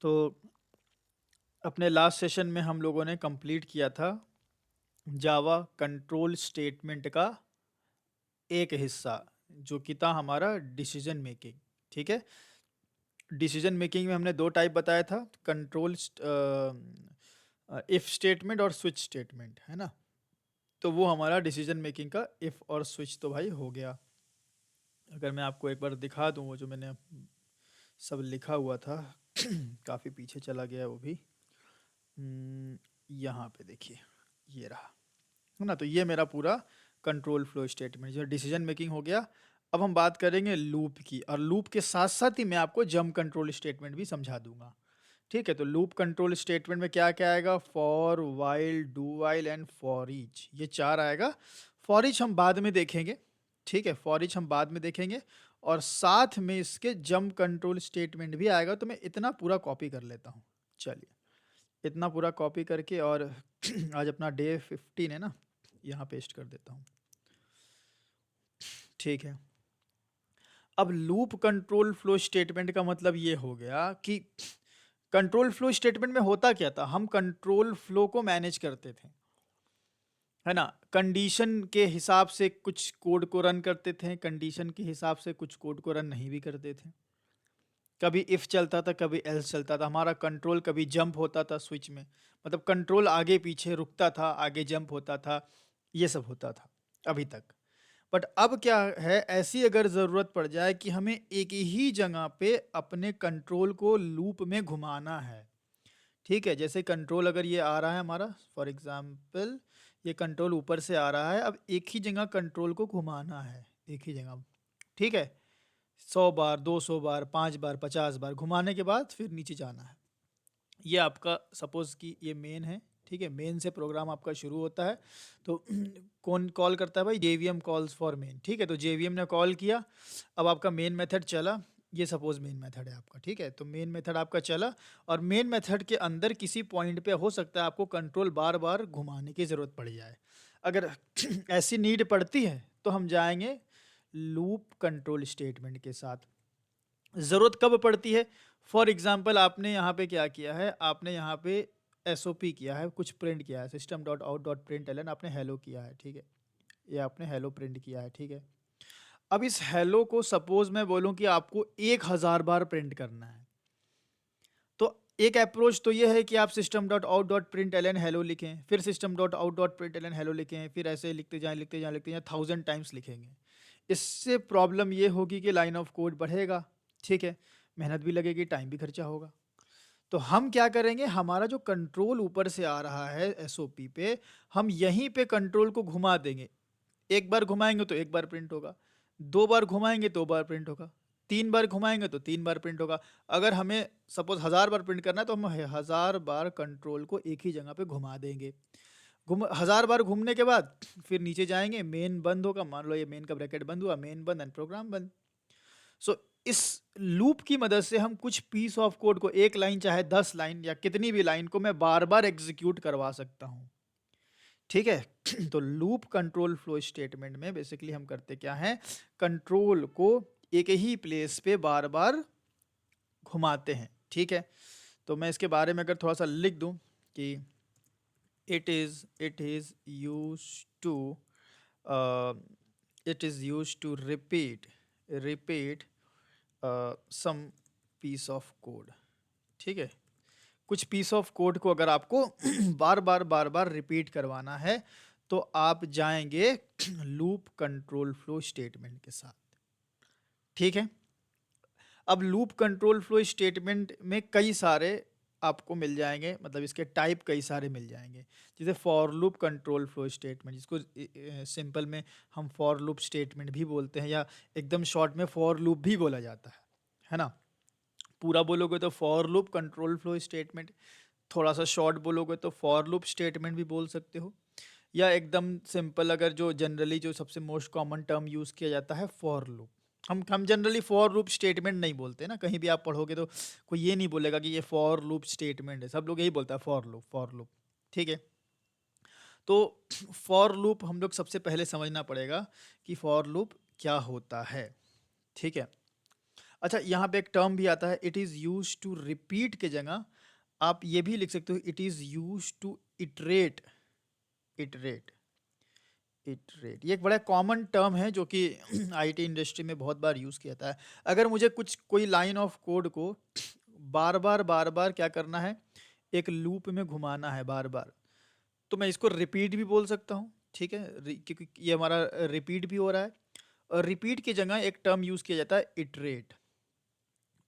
तो अपने last session में हम लोगों ने कंप्लीट किया था जावा कंट्रोल स्टेटमेंट का एक हिस्सा, जो कि था हमारा डिसीजन मेकिंग। ठीक है, डिसीजन मेकिंग में हमने दो टाइप बताया था, कंट्रोल इफ स्टेटमेंट और स्विच स्टेटमेंट, है ना। तो वो हमारा डिसीजन मेकिंग का इफ और स्विच तो भाई हो गया। अगर मैं आपको एक बार दिखा दूं वो जो मैंने सब लिखा हुआ था काफ़ी पीछे चला गया वो भी। यहाँ पे देखिए, ये रहा, है ना। तो ये मेरा पूरा कंट्रोल फ्लो स्टेटमेंट जो डिसीजन मेकिंग हो गया। अब हम बात करेंगे लूप की, और लूप के साथ साथ ही मैं आपको जंप कंट्रोल स्टेटमेंट भी समझा दूंगा। ठीक है, तो लूप कंट्रोल स्टेटमेंट में क्या क्या आएगा? For, while, do while and for each, ये चार आएगा। फॉर ईच हम बाद में देखेंगे। ठीक है, फॉर ईच हम बाद में देखेंगे, और साथ में इसके जंप कंट्रोल स्टेटमेंट भी आएगा। तो मैं इतना पूरा कॉपी कर लेता हूँ। चलिए, इतना पूरा कॉपी करके, और आज अपना डे 15 है ना, यहाँ पेस्ट कर देता हूँ। ठीक है, अब लूप कंट्रोल फ्लो स्टेटमेंट का मतलब ये हो गया कि कंट्रोल फ्लो स्टेटमेंट में होता क्या था, हम कंट्रोल फ्लो को मैनेज करते थे, है ना। कंडीशन के हिसाब से कुछ कोड को रन करते थे, कंडीशन के हिसाब से कुछ कोड को रन नहीं भी करते थे। कभी इफ चलता था, कभी एल्स चलता था। हमारा कंट्रोल कभी जंप होता था स्विच में, मतलब कंट्रोल आगे पीछे रुकता था, आगे जंप होता था, ये सब होता था अभी तक। बट अब क्या है, ऐसी अगर ज़रूरत पड़ जाए कि हमें एक ही जगह पे अपने कंट्रोल को लूप में घुमाना है। ठीक है, जैसे कंट्रोल अगर ये आ रहा है हमारा, फॉर एग्जांपल ये कंट्रोल ऊपर से आ रहा है, अब एक ही जगह कंट्रोल को घुमाना है, एक ही जगह। ठीक है, 100 बार, 200 बार, 5 बार, 50 बार घुमाने के बाद फिर नीचे जाना है। ये आपका सपोज कि ये मेन है। ठीक है, मेन से प्रोग्राम आपका शुरू होता है। तो कौन कॉल करता है भाई? JVM calls for main. ठीक है, तो जेवीएम ने कॉल किया, अब आपका मेन मेथड चला। ये सपोज मेन मेथड है आपका। ठीक है, तो मेन मेथड आपका चला, और मेन मेथड के अंदर किसी पॉइंट पे हो सकता है आपको कंट्रोल बार बार घुमाने की ज़रूरत पड़ जाए। अगर ऐसी नीड पड़ती है तो हम जाएंगे लूप कंट्रोल स्टेटमेंट के साथ। ज़रूरत कब पड़ती है? फॉर एग्जांपल आपने यहाँ पे क्या किया है, आपने यहाँ पे एसओपी किया है, कुछ प्रिंट किया है, system dot out dot print L N, आपने हेलो किया है। ठीक है, ये आपने हेलो प्रिंट किया है। ठीक है, अब इस हेलो को सपोज मैं बोलूँ कि आपको 1000 बार प्रिंट करना है, तो एक अप्रोच तो ये है कि आप system dot out dot print L N hello लिखें, फिर system dot out dot print L N hello लिखें, फिर ऐसे लिखते जाएं लिखते जाएं लिखते जाएं, 1000 टाइम्स लिखेंगे। इससे प्रॉब्लम ये होगी कि लाइन ऑफ कोड बढ़ेगा। ठीक है, मेहनत भी लगेगी, टाइम भी खर्चा होगा। तो हम क्या करेंगे, हमारा जो कंट्रोल ऊपर से आ रहा है एसओपी पे, हम यहीं पे कंट्रोल को घुमा देंगे। एक बार घुमाएंगे तो एक बार प्रिंट होगा, 2 बार घुमाएंगे 2 बार प्रिंट होगा, 3 बार घुमाएंगे तो 3 बार प्रिंट होगा। अगर हमें सपोज 1000 बार प्रिंट करना है तो हम 1000 बार कंट्रोल को एक ही जगह पे घुमा देंगे। 1000 बार घूमने के बाद फिर नीचे जाएंगे, मेन बंद होगा, मान लो ये मेन का ब्रैकेट बंद हुआ, मेन बंद एंड प्रोग्राम बंद। सो इस लूप की मदद से हम कुछ पीस ऑफ कोड को, एक लाइन चाहे 10 लाइन या कितनी भी लाइन को, मैं बार बार एग्जीक्यूट करवा सकता हूँ। ठीक है, तो लूप कंट्रोल फ्लो स्टेटमेंट में बेसिकली हम करते क्या हैं, कंट्रोल को एक ही प्लेस पे बार बार घुमाते हैं। ठीक है, तो मैं इसके बारे में अगर थोड़ा सा लिख दूं कि it is used to uh, it is used to repeat some piece of code। ठीक है, कुछ पीस ऑफ कोड को अगर आपको बार बार रिपीट करवाना है तो आप जाएंगे लूप कंट्रोल फ्लो स्टेटमेंट के साथ। ठीक है, अब लूप कंट्रोल फ्लो स्टेटमेंट में कई सारे आपको मिल जाएंगे, मतलब इसके टाइप कई सारे मिल जाएंगे। जैसे for loop control flow statement, जिसको सिंपल में हम फॉर लूप स्टेटमेंट भी बोलते हैं, या एकदम शॉर्ट में फॉर लूप भी बोला जाता है ना। पूरा बोलोगे तो for loop control flow statement, थोड़ा सा शॉर्ट बोलोगे तो फॉर लूप स्टेटमेंट भी बोल सकते हो, या एकदम सिंपल अगर जो जनरली जो सबसे मोस्ट कॉमन टर्म यूज़ किया जाता है फॉर लूप। हम जनरली फॉर लूप स्टेटमेंट नहीं बोलते ना, कहीं भी आप पढ़ोगे तो कोई ये नहीं बोलेगा कि ये फॉर लूप स्टेटमेंट है, सब लोग यही बोलता है फॉर लूप फॉर लूप। ठीक है, तो फॉर लूप हम लोग सबसे पहले समझना पड़ेगा कि फॉर लूप क्या होता है। ठीक है, अच्छा, यहाँ पे एक टर्म भी आता है, it is use to repeat के जगह आप ये भी लिख सकते हो, it is use to iterate. Iterate, iterate ये एक बड़ा कॉमन टर्म है जो कि आईटी इंडस्ट्री में बहुत बार यूज़ किया जाता है। अगर मुझे कुछ कोई लाइन ऑफ कोड को बार बार क्या करना है, एक लूप में घुमाना है बार बार, तो मैं इसको रिपीट भी बोल सकता हूँ, ठीक है, क्योंकि ये हमारा रिपीट भी हो रहा है। और रिपीट की जगह एक टर्म यूज़ किया जाता है इटरेट,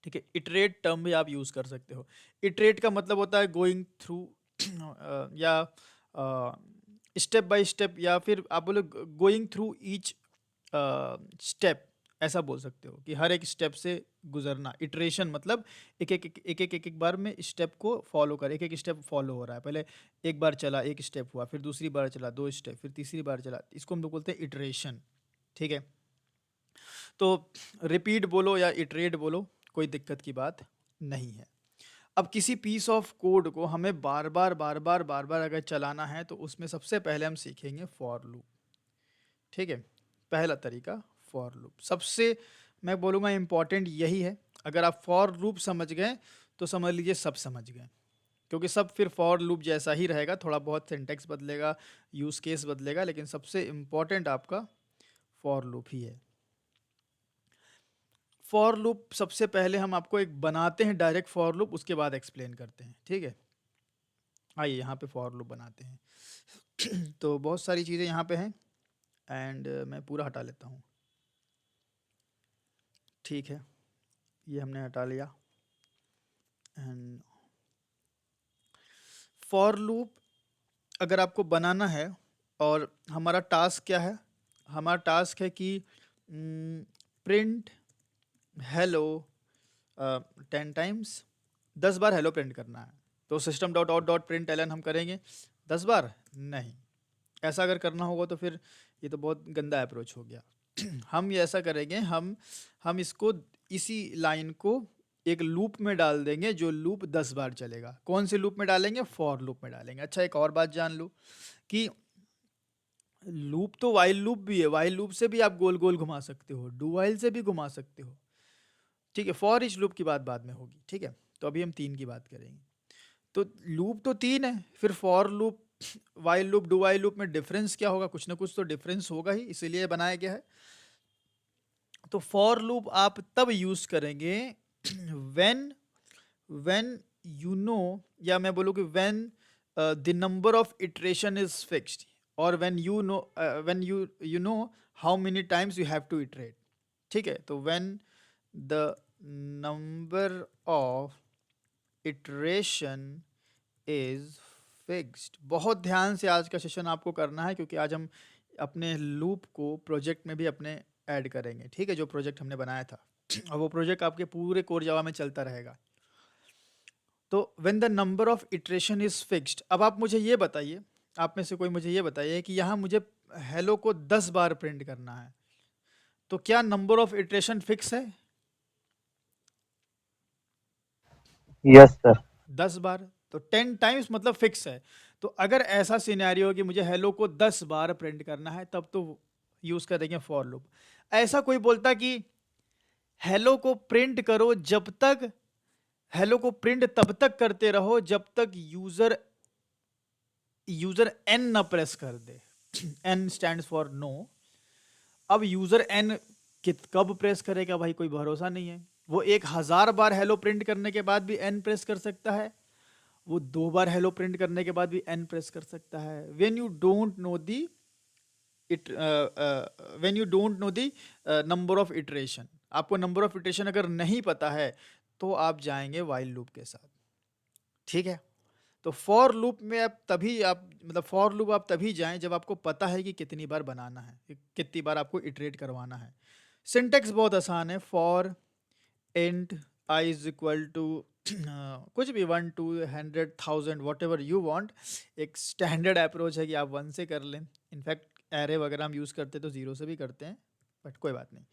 ठीक है, इटरेट टर्म भी आप यूज़ कर सकते हो। इटरेट का मतलब होता है गोइंग थ्रू या स्टेप बाय स्टेप, या फिर आप बोलो गोइंग थ्रू ईच स्टेप, ऐसा बोल सकते हो कि हर एक स्टेप से गुजरना। इटरेशन मतलब एक एक बार में स्टेप को फॉलो कर, एक एक स्टेप फॉलो हो रहा है, पहले एक बार चला एक स्टेप हुआ, फिर दूसरी बार चला दो स्टेप, फिर तीसरी बार चला, इसको हम लोग बोलते हैं इटरेशन, ठीक है। तो रिपीट बोलो या इटरेट बोलो, कोई दिक्कत की बात नहीं है। अब किसी पीस ऑफ कोड को हमें बार बार अगर चलाना है तो उसमें सबसे पहले हम सीखेंगे फॉर लूप, ठीक है। पहला तरीका फॉर लूप, सबसे मैं बोलूँगा इम्पॉर्टेंट यही है। अगर आप फॉर लूप समझ गए तो समझ लीजिए सब समझ गए, क्योंकि सब फिर फॉर लूप जैसा ही रहेगा, थोड़ा बहुत सिंटेक्स बदलेगा, यूज़ केस बदलेगा, लेकिन सबसे इम्पॉर्टेंट आपका फॉर लूप ही है। फॉर लूप सबसे पहले हम आपको एक बनाते हैं डायरेक्ट फॉर लूप, उसके बाद एक्सप्लेन करते हैं, ठीक है। आइए यहाँ पे फॉर लूप बनाते हैं। तो बहुत सारी चीज़ें यहाँ पे हैं, एंड मैं पूरा हटा लेता हूँ, ठीक है, ये हमने हटा लिया। एंड फॉर लूप अगर आपको बनाना है, और हमारा टास्क क्या है, हमारा टास्क है कि प्रिंट हेलो 10 टाइम्स, 10 बार हेलो प्रिंट करना है। तो system dot out dot print LN हम करेंगे 10 बार नहीं, ऐसा अगर करना होगा तो फिर ये तो बहुत गंदा अप्रोच हो गया। हम ये ऐसा करेंगे, हम इसको इसी लाइन को एक लूप में डाल देंगे, जो लूप 10 बार चलेगा। कौन से लूप में डालेंगे, फॉर लूप में डालेंगे। अच्छा, एक और बात जान लो कि लूप तो वाइल लूप भी है, वाइल लूप से भी आप गोल गोल घुमा सकते हो, डू वाइल से भी घुमा सकते हो, ठीक है। फॉर इच लूप की बात बाद में होगी, ठीक है। तो अभी हम 3 की बात करेंगे। तो लूप तो 3 है, फिर for loop, while loop, do while loop में डिफरेंस क्या होगा, कुछ ना कुछ तो डिफरेंस होगा ही, इसीलिए बनाया गया है। तो फॉर लूप आप तब यूज करेंगे व्हेन व्हेन यू नो, या मैं बोलूँ कि when the number of iteration is fixed, और when you know how many times you have to iterate, ठीक है। तो when the number of iteration is fixed. बहुत ध्यान से आज का सेशन आपको करना है, क्योंकि आज हम अपने लूप को प्रोजेक्ट में भी अपने ऐड करेंगे, ठीक है, जो प्रोजेक्ट हमने बनाया था। और वो प्रोजेक्ट आपके पूरे कोर जावा में चलता रहेगा। तो when the number of iteration is fixed, अब आप मुझे ये बताइए, आप में से कोई मुझे ये बताइए कि यहाँ मुझे हेलो को 10 बार प्रिंट करना है, तो क्या नंबर ऑफ इटरेशन फिक्स है? Yes sir. 10 बार, तो 10 टाइम्स मतलब फिक्स है। तो अगर ऐसा सिनेरियो हो कि मुझे हेलो को 10 बार प्रिंट करना है, तब तो यूज करेंगे फॉर लूप। ऐसा कोई बोलता कि हेलो को प्रिंट करो जब तक, हेलो को प्रिंट तब तक करते रहो जब तक यूजर यूजर एन ना प्रेस कर दे। N stands for no. अब यूजर एन कब प्रेस करेगा भाई, कोई भरोसा नहीं है। वो 1000 बार हेलो प्रिंट करने के बाद भी एन प्रेस कर सकता है, वो 2 बार हेलो प्रिंट करने के बाद भी एन प्रेस कर सकता है। When you don't know the it when you don't know the number of iteration, आपको नंबर ऑफ इटरेशन अगर नहीं पता है तो आप जाएंगे वाइल लूप के साथ, ठीक है। तो फॉर लूप में आप मतलब फॉर लूप आप तभी जाएं जब आपको पता है कि कितनी बार बनाना है, कितनी बार आपको इटरेट करवाना है। सिंटेक्स बहुत आसान है, for int I is equal to कुछ भी 1 2 100 1000 वॉट एवर यू वॉन्ट। एक स्टैंडर्ड अप्रोच है कि आप 1 से कर लें, इनफैक्ट एरे वगैरह हम यूज़ करते तो 0 से भी करते हैं, बट कोई बात नहीं।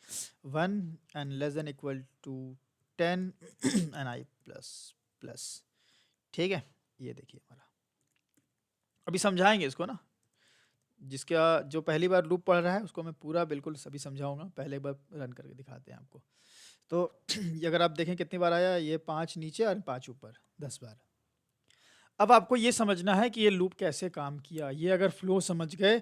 1 and less than equal to 10 and I plus plus, ठीक है। ये देखिए हमारा, अभी समझाएंगे इसको ना, जिसका जो पहली बार लूप पढ़ रहा है उसको मैं पूरा बिल्कुल सभी समझाऊंगा, पहले बार रन करके दिखाते हैं आपको। तो ये अगर आप देखें कितनी बार आया, ये 5 नीचे और 5 ऊपर, 10 बार। अब आपको ये समझना है कि ये लूप कैसे काम किया। ये अगर फ्लो समझ गए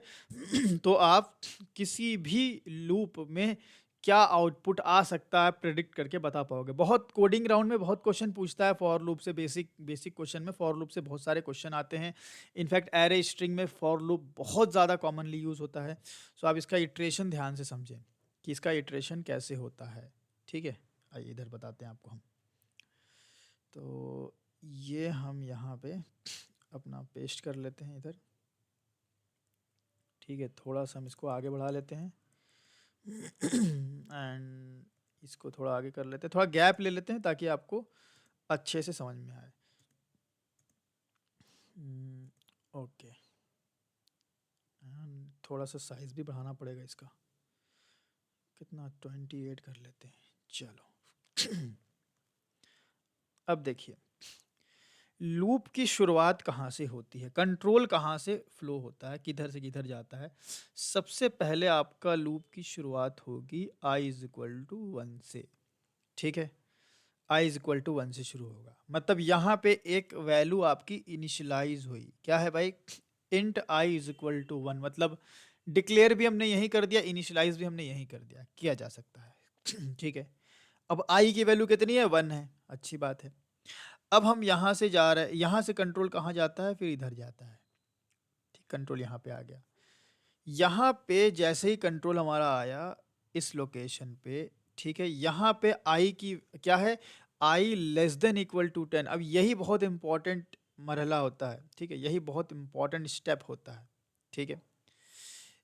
तो आप किसी भी लूप में क्या आउटपुट आ सकता है प्रेडिक्ट करके बता पाओगे। बहुत कोडिंग राउंड में बहुत क्वेश्चन पूछता है फॉर लूप से, बेसिक बेसिक क्वेश्चन में फॉर लूप से बहुत सारे क्वेश्चन आते हैं। इनफैक्ट एरे स्ट्रिंग में फॉर लूप बहुत ज़्यादा कॉमनली यूज़ होता है। सो आप इसका इटरेशन ध्यान से समझें कि इसका इटरेशन कैसे होता है। ठीक है, आइए इधर बताते हैं आपको हम। तो ये हम यहाँ पे अपना पेस्ट कर लेते हैं इधर। ठीक है, थोड़ा सा हम इसको आगे बढ़ा लेते हैं एंड इसको थोड़ा आगे कर लेते हैं, थोड़ा गैप ले लेते हैं ताकि आपको अच्छे से समझ में आए। ओके, थोड़ा सा साइज भी बढ़ाना पड़ेगा इसका, कितना 28 कर लेते हैं। चलो अब देखिए लूप की शुरुआत कहाँ से होती है, कंट्रोल कहाँ से फ्लो होता है, किधर से किधर जाता है। सबसे पहले आपका लूप की शुरुआत होगी i इज इक्वल टू 1 से। ठीक है, i इज इक्वल टू 1 से शुरू होगा, मतलब यहाँ पे एक वैल्यू आपकी इनिशियलाइज हुई। क्या है भाई, int i is equal to 1, मतलब डिक्लेयर भी हमने यही कर दिया, इनिशियलाइज भी हमने यही कर दिया, किया जा सकता है। ठीक है, अब i की वैल्यू कितनी है, 1 है, अच्छी बात है। अब हम यहाँ से जा रहे हैं, यहाँ से कंट्रोल कहाँ जाता है, फिर इधर जाता है। ठीक, कंट्रोल यहाँ पे आ गया। यहाँ पे जैसे ही कंट्रोल हमारा आया इस लोकेशन पे, ठीक है, यहाँ पे आई की क्या है, आई लेस देन इक्वल टू 10। अब यही बहुत इंपॉर्टेंट मरहला होता है। ठीक है, यही बहुत इंपॉर्टेंट स्टेप होता है। ठीक है,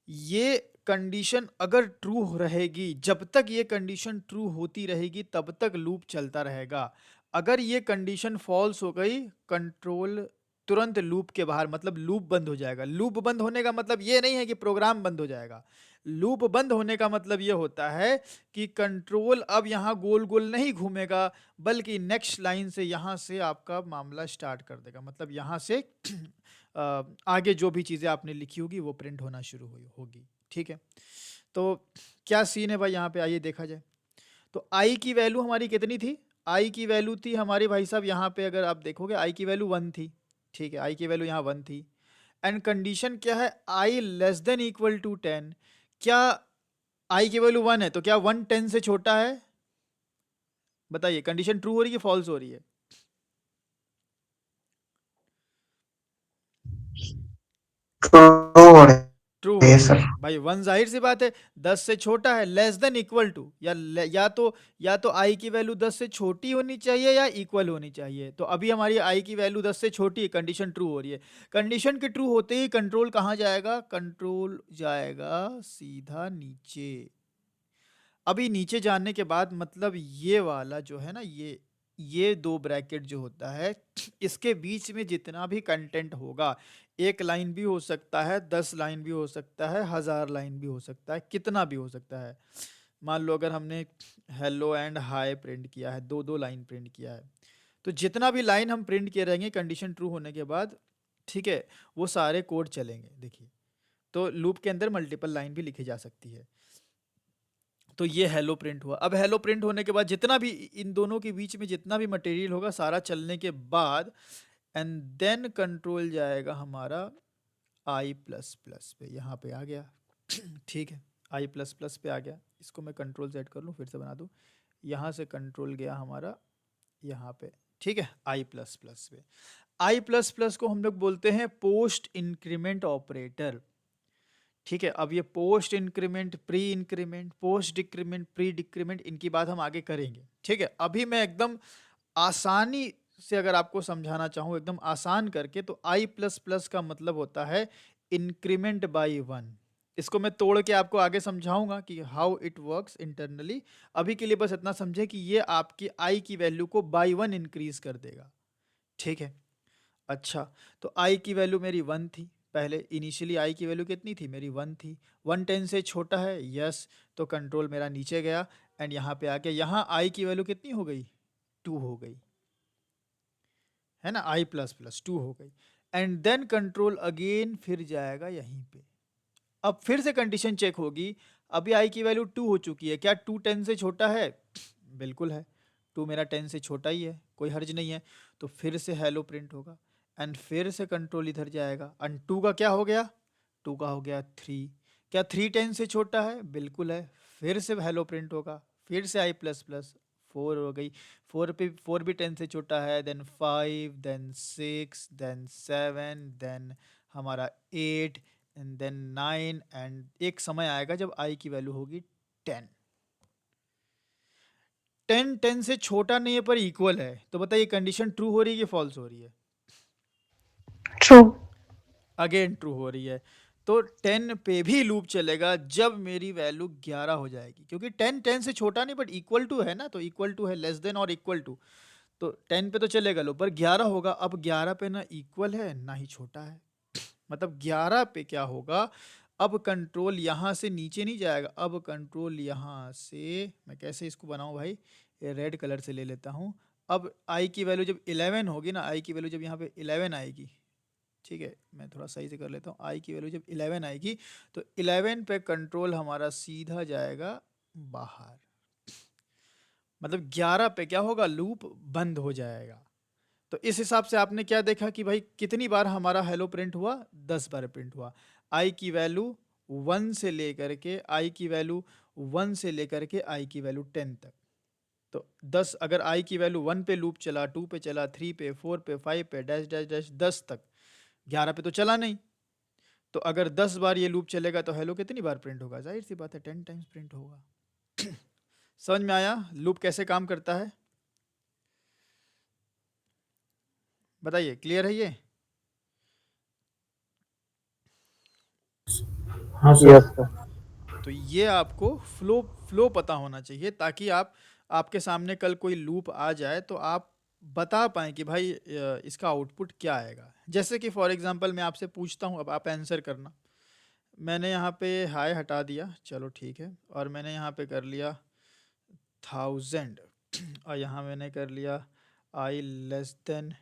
ये कंडीशन अगर ट्रू रहेगी, जब तक ये कंडीशन ट्रू होती रहेगी तब तक लूप चलता रहेगा। अगर ये कंडीशन फॉल्स हो गई, कंट्रोल तुरंत लूप के बाहर, मतलब लूप बंद हो जाएगा। लूप बंद होने का मतलब ये नहीं है कि प्रोग्राम बंद हो जाएगा। लूप बंद होने का मतलब ये होता है कि कंट्रोल अब यहाँ गोल गोल नहीं घूमेगा, बल्कि नेक्स्ट लाइन से यहाँ से आपका मामला स्टार्ट कर देगा। मतलब यहाँ से आगे जो भी चीज़ें आपने लिखी होगी वो प्रिंट होना शुरू होगी। ठीक है, तो क्या सीन है भाई, यहाँ पे आइए देखा जाए। तो आई की वैल्यू हमारी कितनी थी, आई की वैल्यू थी हमारी भाई साहब, यहाँ पे अगर आप देखोगे आई की वैल्यू 1 थी। ठीक है, आई की वैल्यू यहाँ 1 थी एंड कंडीशन क्या है, आई लेस देन इक्वल टू 10। क्या आई की वैल्यू 1 है तो क्या 1 10 से छोटा है, बताइए कंडीशन ट्रू हो रही है फॉल्स हो रही है। ट्रू ट्रू हो है रही सर। है भाई, 1 जाहिर सी बात है 10 से छोटा है, लेस देन इक्वल टू, या तो आई की वैल्यू 10 से छोटी होनी चाहिए या इक्वल होनी चाहिए। तो अभी हमारी आई की वैल्यू 10 से छोटी है, कंडीशन ट्रू हो रही है। कंडीशन के ट्रू होते ही कंट्रोल कहाँ जाएगा, कंट्रोल जाएगा सीधा नीचे। अभी नीचे जाने के बाद मतलब ये वाला जो है ना, ये 2 ब्रैकेट जो होता है, इसके बीच में जितना भी कंटेंट होगा, 1 लाइन भी हो सकता है, 10 लाइन भी हो सकता है, 1000 लाइन भी हो सकता है, कितना भी हो सकता है। मान लो अगर हमने हेलो एंड हाय प्रिंट किया है, 2 लाइन प्रिंट किया है, तो जितना भी लाइन हम प्रिंट किए रहेंगे कंडीशन ट्रू होने के बाद, ठीक है, वो सारे कोड चलेंगे। देखिए, तो लूप के अंदर मल्टीपल लाइन भी लिखी जा सकती है। तो ये हेलो प्रिंट हुआ। अब हेलो प्रिंट होने के बाद जितना भी इन दोनों के बीच में जितना भी मटेरियल होगा सारा चलने के बाद एंड देन कंट्रोल जाएगा हमारा आई प्लस प्लस पे, यहाँ पे आ गया। ठीक है, आई प्लस प्लस पे आ गया। इसको मैं कंट्रोल सेट कर लूँ, फिर से बना दूँ। यहाँ से कंट्रोल गया हमारा यहाँ पे। ठीक है, आई प्लस प्लस पे। आई प्लस प्लस को हम लोग बोलते हैं पोस्ट इंक्रीमेंट ऑपरेटर। ठीक है, अब ये post increment, pre increment, post decrement, pre decrement, इनकी बात हम आगे करेंगे। ठीक है, अभी मैं एकदम आसानी से अगर आपको समझाना चाहूँ एकदम आसान करके, तो आई प्लस प्लस का मतलब होता है इंक्रीमेंट बाई 1। इसको मैं तोड़ के आपको आगे समझाऊंगा कि हाउ इट वर्क्स इंटरनली। अभी के लिए बस इतना समझे कि ये आपकी आई की वैल्यू को बाई 1 इंक्रीज कर देगा। ठीक है, अच्छा, तो आई की वैल्यू मेरी 1 थी पहले, इनिशियली आई की वैल्यू कितनी थी मेरी 1 थी। 1 10 से छोटा है, यस, तो कंट्रोल मेरा नीचे गया एंड यहाँ पे आके यहाँ आई की वैल्यू कितनी हो गई, 2 हो गई, है ना, आई प्लस प्लस 2 हो गई एंड देन कंट्रोल अगेन फिर जाएगा यहीं पे। अब फिर से कंडीशन चेक होगी, अभी आई की वैल्यू 2 हो चुकी है, क्या 2 10 से छोटा है, बिल्कुल है, 2 मेरा 10 से छोटा ही है, कोई हर्ज नहीं है, तो फिर से हेलो प्रिंट होगा एंड फिर से कंट्रोल इधर जाएगा एंड 2 का क्या हो गया, 2 का हो गया 3। क्या 3 10 से छोटा है, बिल्कुल है, फिर से हेलो प्रिंट होगा, फिर से आई प्लस प्लस 4 हो गई, 4 भी 10 से छोटा है, देन 5 देन 6 देन 7 देन हमारा 8 एंड देन 9 एंड एक समय आएगा जब आई की वैल्यू होगी 10। 10 10 से छोटा नहीं है पर इक्वल है, तो बताइए कंडीशन ट्रू हो रही है कि फॉल्स हो रही है? ट्रू। अगेन ट्रू हो रही है। तो 10 पे भी लूप चलेगा जब मेरी वैल्यू 11 हो जाएगी, क्योंकि 10 10 से छोटा नहीं बट इक्वल टू है ना, तो इक्वल टू है, लेस देन और इक्वल टू, तो 10 पे तो चलेगा लो, पर 11 होगा। अब 11 पे ना इक्वल है ना ही छोटा है, मतलब 11 पे क्या होगा, अब कंट्रोल यहाँ से नीचे नहीं जाएगा, अब कंट्रोल यहाँ से, मैं कैसे इसको बनाऊँ भाई, ये रेड कलर से ले लेता हूँ। अब आई की वैल्यू जब 11 होगी ना, आई की वैल्यू जब यहाँ पे 11 आएगी, ठीक है, मैं थोड़ा सही से कर लेता हूँ, आई की वैल्यू जब 11 आएगी तो 11 पे कंट्रोल हमारा सीधा जाएगा बाहर, मतलब 11 पे क्या होगा, लूप बंद हो जाएगा। तो इस हिसाब से आपने क्या देखा कि भाई कितनी बार हमारा हेलो प्रिंट हुआ, 10 बार प्रिंट हुआ। आई की वैल्यू 1 से लेकर के आई की वैल्यू 1 से लेकर के आई की वैल्यू 10 तक। तो 10, अगर आई की वैल्यू 1 पे लूप चला, 2 पे चला, 3 पे, 4 पे, 5 पे, डैश डैश डैश 10 तक, 11 पे तो चला नहीं। तो अगर 10 बार ये लूप चलेगा तो हेलो कितनी बार प्रिंट होगा, जाहिर सी बात है 10 टाइम्स प्रिंट होगा। समझ में आया लूप कैसे काम करता है? बताइए, क्लियर है ये? हाँ यस सर। सर। तो ये आपको फ्लो पता होना चाहिए, ताकि आपके सामने कल कोई लूप आ जाए तो आप बता पाएँ कि भाई इसका आउटपुट क्या आएगा। जैसे कि फॉर एग्जांपल मैं आपसे पूछता हूँ, अब आप आंसर करना। मैंने यहाँ पे हाई हटा दिया, चलो ठीक है, और मैंने यहाँ पे कर लिया 1000 और यहाँ मैंने कर लिया आई लेस देन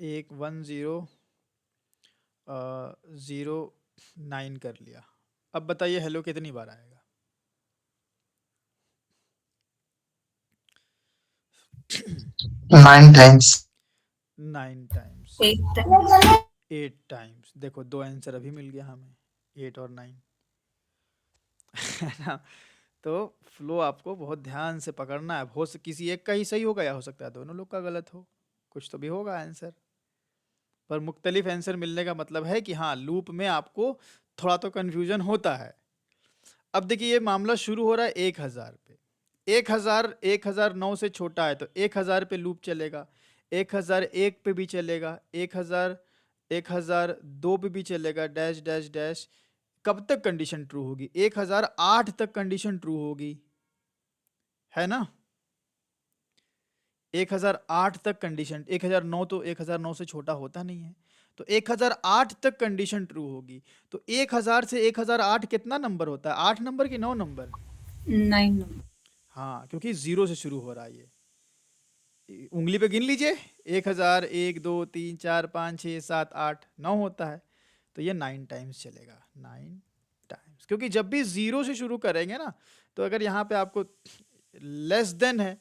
11009 कर लिया। अब बताइए हेलो कितनी बार आएगा? 9 टाइम्स। 9 times, 8 times. देखो 2 आंसर अभी मिल गया हमें, 8 और 9 है ना? तो फ्लो आपको बहुत ध्यान से पकड़ना है। किसी एक का ही सही होगा या हो सकता है दोनों लोग का गलत हो, कुछ तो भी होगा आंसर, पर मुख्तलिफ आंसर मिलने का मतलब है कि हाँ, लूप में आपको थोड़ा तो कन्फ्यूजन होता है। अब देखिए ये मामला शुरू हो रहा है 1000 पे, 1009 से छोटा है तो 1000 पे लूप चलेगा, 1001 पे भी चलेगा, 1002 पे भी चलेगा, डैश डैश डैश। कब तक कंडीशन ट्रू होगी? 1008 तक कंडीशन ट्रू होगी, है ना? 1008 तक कंडीशन, 1009 तो 1009 से छोटा होता नहीं है, तो 1008 तक कंडीशन ट्रू होगी। तो 1000 से 1008 कितना नंबर होता है, 8 नंबर की 9 नंबर? 9। हाँ, क्योंकि 0 से शुरू हो रहा है ये। उंगली पे गिन लीजिए, 1000, 1 2 3 4 5 6 7 8 9 होता है, तो ये 9 टाइम्स चलेगा, 9 टाइम्स। क्योंकि जब भी 0 से शुरू करेंगे ना, तो अगर यहाँ पे आपको लेस देन है,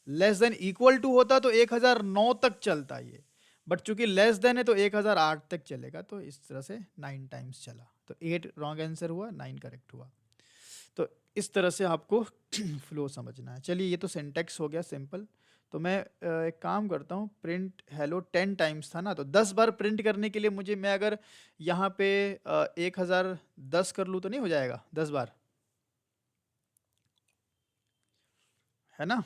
लेस देन इक्वल टू होता तो 1009 तक चलता ये, बट चूंकि लेस देन है तो 1008 तक चलेगा, तो इस तरह से 9 टाइम्स चला। तो 8 रॉन्ग आंसर हुआ, 9 करेक्ट हुआ। तो इस तरह से आपको फ्लो समझना है। चलिए ये तो सिंटेक्स हो गया सिंपल। तो मैं एक काम करता हूँ, प्रिंट हेलो 10 टाइम्स था ना, तो 10 बार प्रिंट करने के लिए मुझे, मैं अगर यहाँ पे 1010 कर लूँ तो नहीं हो जाएगा 10 बार, है ना?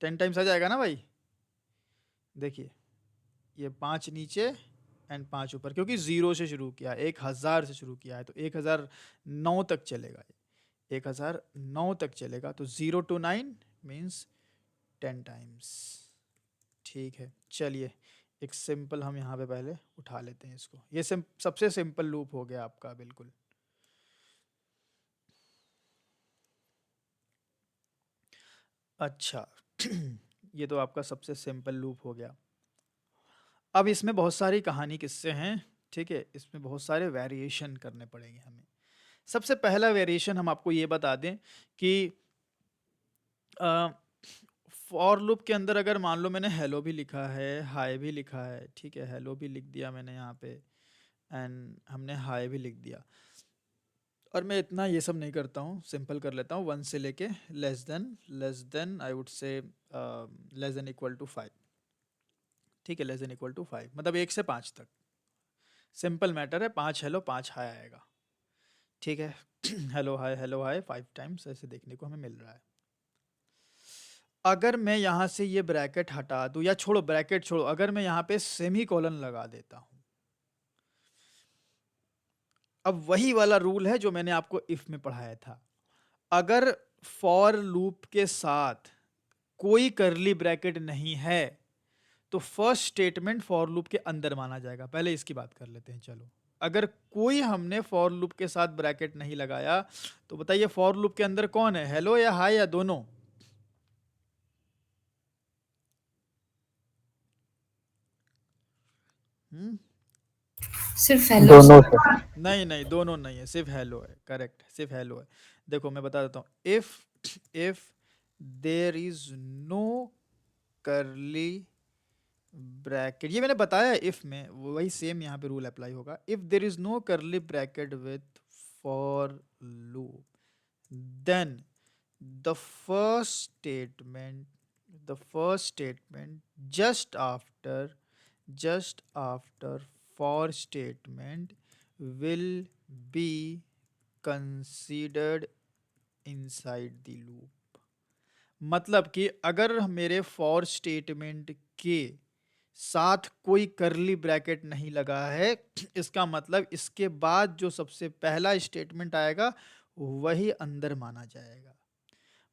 10 टाइम्स आ जाएगा ना भाई? देखिए ये 5 नीचे एंड 5 ऊपर, क्योंकि 0 से शुरू किया, 1000 से शुरू किया है, तो 1009 तक चलेगा, 1009 तक चलेगा। तो 0 to 9 मीन्स 10 टाइम्स। ठीक है, चलिए एक सिंपल हम यहाँ पे पहले उठा लेते हैं इसको। ये सबसे सिंपल लूप हो गया आपका, बिल्कुल। अच्छा ये तो आपका सबसे सिंपल लूप हो गया। अब इसमें बहुत सारी कहानी किस्से हैं, ठीक है, इसमें बहुत सारे वेरिएशन करने पड़ेंगे हमें। सबसे पहला वेरिएशन हम आपको ये बता दें कि फॉर लूप के अंदर अगर मान लो मैंने हेलो भी लिखा है, हाई भी लिखा है, ठीक है, हेलो भी लिख दिया मैंने यहाँ पे एंड हमने हाई भी लिख दिया, और मैं इतना ये सब नहीं करता हूँ, सिंपल कर लेता हूँ, 1 से लेके less than I would say less than equal to 5, ठीक है, लेस देन इक्वल टू 5 मतलब 1 से 5 तक, सिंपल मैटर है, 5 हेलो 5 हाई आएगा, ठीक है। हेलो हाई 5 टाइम्स ऐसे देखने को हमें मिल रहा है। अगर मैं यहाँ से ये ब्रैकेट हटा दूँ, या छोड़ो ब्रैकेट छोड़ो, अगर मैं यहाँ पे सेमी कॉलन लगा देता हूँ, अब वही वाला रूल है जो मैंने आपको इफ में पढ़ाया था। अगर फॉर लूप के साथ कोई करली ब्रैकेट नहीं है तो फर्स्ट स्टेटमेंट फॉर लूप के अंदर माना जाएगा। पहले इसकी बात कर लेते हैं, चलो। अगर कोई हमने फॉर लूप के साथ ब्रैकेट नहीं लगाया तो बताइए फॉर लूप के अंदर कौन है, हेलो या हाई या दोनों? सिर्फ हेलो दोनों सर। नहीं नहीं, दोनों नहीं है, सिर्फ हेलो है, करेक्ट, सिर्फ हेलो है। देखो मैं बता देता हूँ, if there is no curly bracket, ये मैंने बताया इफ में, वही सेम यहाँ पे रूल अप्लाई होगा। If there is no curly bracket with for loop, then the first statement just after for statement will be considered inside the loop। मतलब कि अगर मेरे फॉर स्टेटमेंट के साथ कोई करली ब्रैकेट नहीं लगा है, इसका मतलब इसके बाद जो सबसे पहला स्टेटमेंट आएगा वही अंदर माना जाएगा।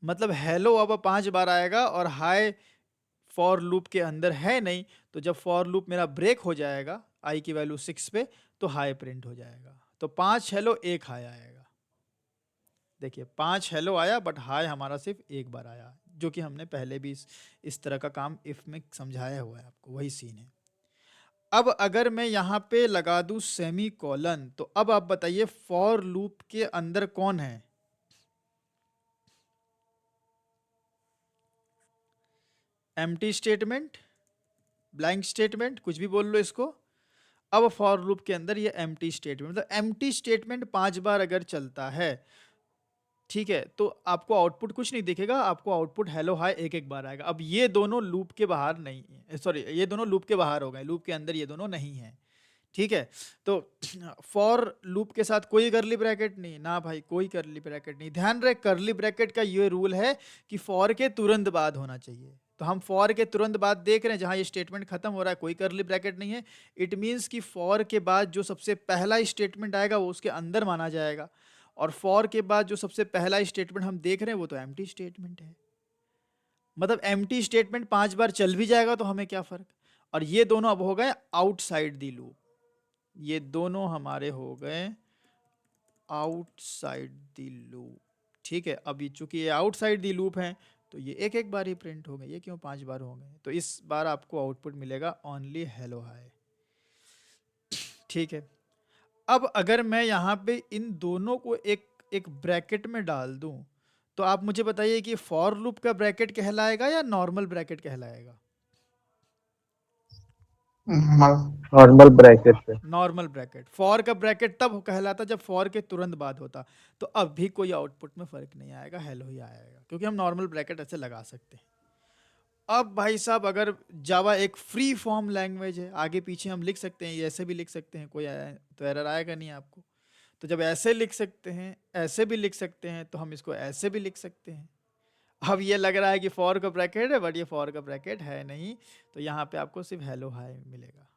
मतलब हेलो अब 5 बार आएगा और हाई फॉर लूप के अंदर है नहीं, तो जब फॉर लूप मेरा ब्रेक हो जाएगा आई की वैल्यू 6 पे, तो हाई प्रिंट हो जाएगा। तो 5 हेलो 1 हाई आएगा। देखिए 5 हेलो आया बट हाई हमारा सिर्फ एक बार आया, जो कि हमने पहले भी इस तरह का काम इफ में समझाया हुआ है आपको, वही सीन है। अब अगर मैं यहाँ पे लगा दूं सेमी कॉलन, तो अब आप बताइए फॉर लूप के अंदर कौन है? एम्प्टी स्टेटमेंट, ब्लैंक स्टेटमेंट, कुछ भी बोल लो इसको। अब फॉर लूप के अंदर ये एम्प्टी स्टेटमेंट, मतलब एम्प्टी स्टेटमेंट 5 बार अगर चलता है, ठीक है, तो आपको आउटपुट कुछ नहीं दिखेगा, आपको आउटपुट हेलो हाई एक एक बार आएगा। अब ये दोनों लूप के बाहर नहीं है, सॉरी ये दोनों लूप के बाहर हो गए, लूप के अंदर ये दोनों नहीं है, ठीक है। तो फॉर लूप के साथ कोई करली ब्रैकेट नहीं ना भाई, कोई करली ब्रैकेट नहीं। ध्यान रहे करली ब्रैकेट का ये रूल है कि फॉर के तुरंत बाद होना चाहिए। तो हम फॉर के तुरंत बाद देख रहे हैं जहां ये स्टेटमेंट खत्म हो रहा है, कोई करली ब्रैकेट नहीं है, इट मीन्स कि फॉर के बाद जो सबसे पहला स्टेटमेंट आएगा वो उसके अंदर माना जाएगा, और फॉर के बाद जो सबसे पहला स्टेटमेंट हम देख रहे हैं वो तो एम्प्टी स्टेटमेंट है। मतलब एम्प्टी स्टेटमेंट 5 बार चल भी जाएगा तो हमें क्या फर्क। और ये दोनों अब हो गए आउटसाइड दी लूप, ये दोनों हमारे हो गए आउटसाइड दी लूप, ठीक है। अभी चूंकि ये आउटसाइड दी लूप हैं तो ये एक एक बार ही प्रिंट हो गए, ये क्यों 5 बार हो गए? तो इस बार आपको आउटपुट मिलेगा ओनली हेलो हाई, ठीक है। अब अगर मैं यहाँ पे इन दोनों को एक एक ब्रैकेट में डाल दूं, तो आप मुझे बताइए कि फॉर लूप का ब्रैकेट कहलाएगा या नॉर्मल ब्रैकेट कहलाएगा? नॉर्मल ब्रैकेट से। Normal bracket. फॉर का ब्रैकेट तब कहलाता जब फॉर के तुरंत बाद होता। तो अब भी कोई आउटपुट में फर्क नहीं आएगा, हेलो ही आएगा, क्योंकि हम नॉर्मल ब्रैकेट ऐसे लगा सकते हैं। अब भाई साहब अगर जावा एक फ्री फॉर्म लैंग्वेज है, आगे पीछे हम लिख सकते हैं, ये ऐसे भी लिख सकते हैं, कोई तो एरर आएगा नहीं आपको। तो जब ऐसे लिख सकते हैं, ऐसे भी लिख सकते हैं, तो हम इसको ऐसे भी लिख सकते हैं। अब ये लग रहा है कि फॉर का ब्रैकेट है, बट ये फॉर का ब्रैकेट है नहीं, तो यहाँ पे आपको सिर्फ हेलो हाई मिलेगा।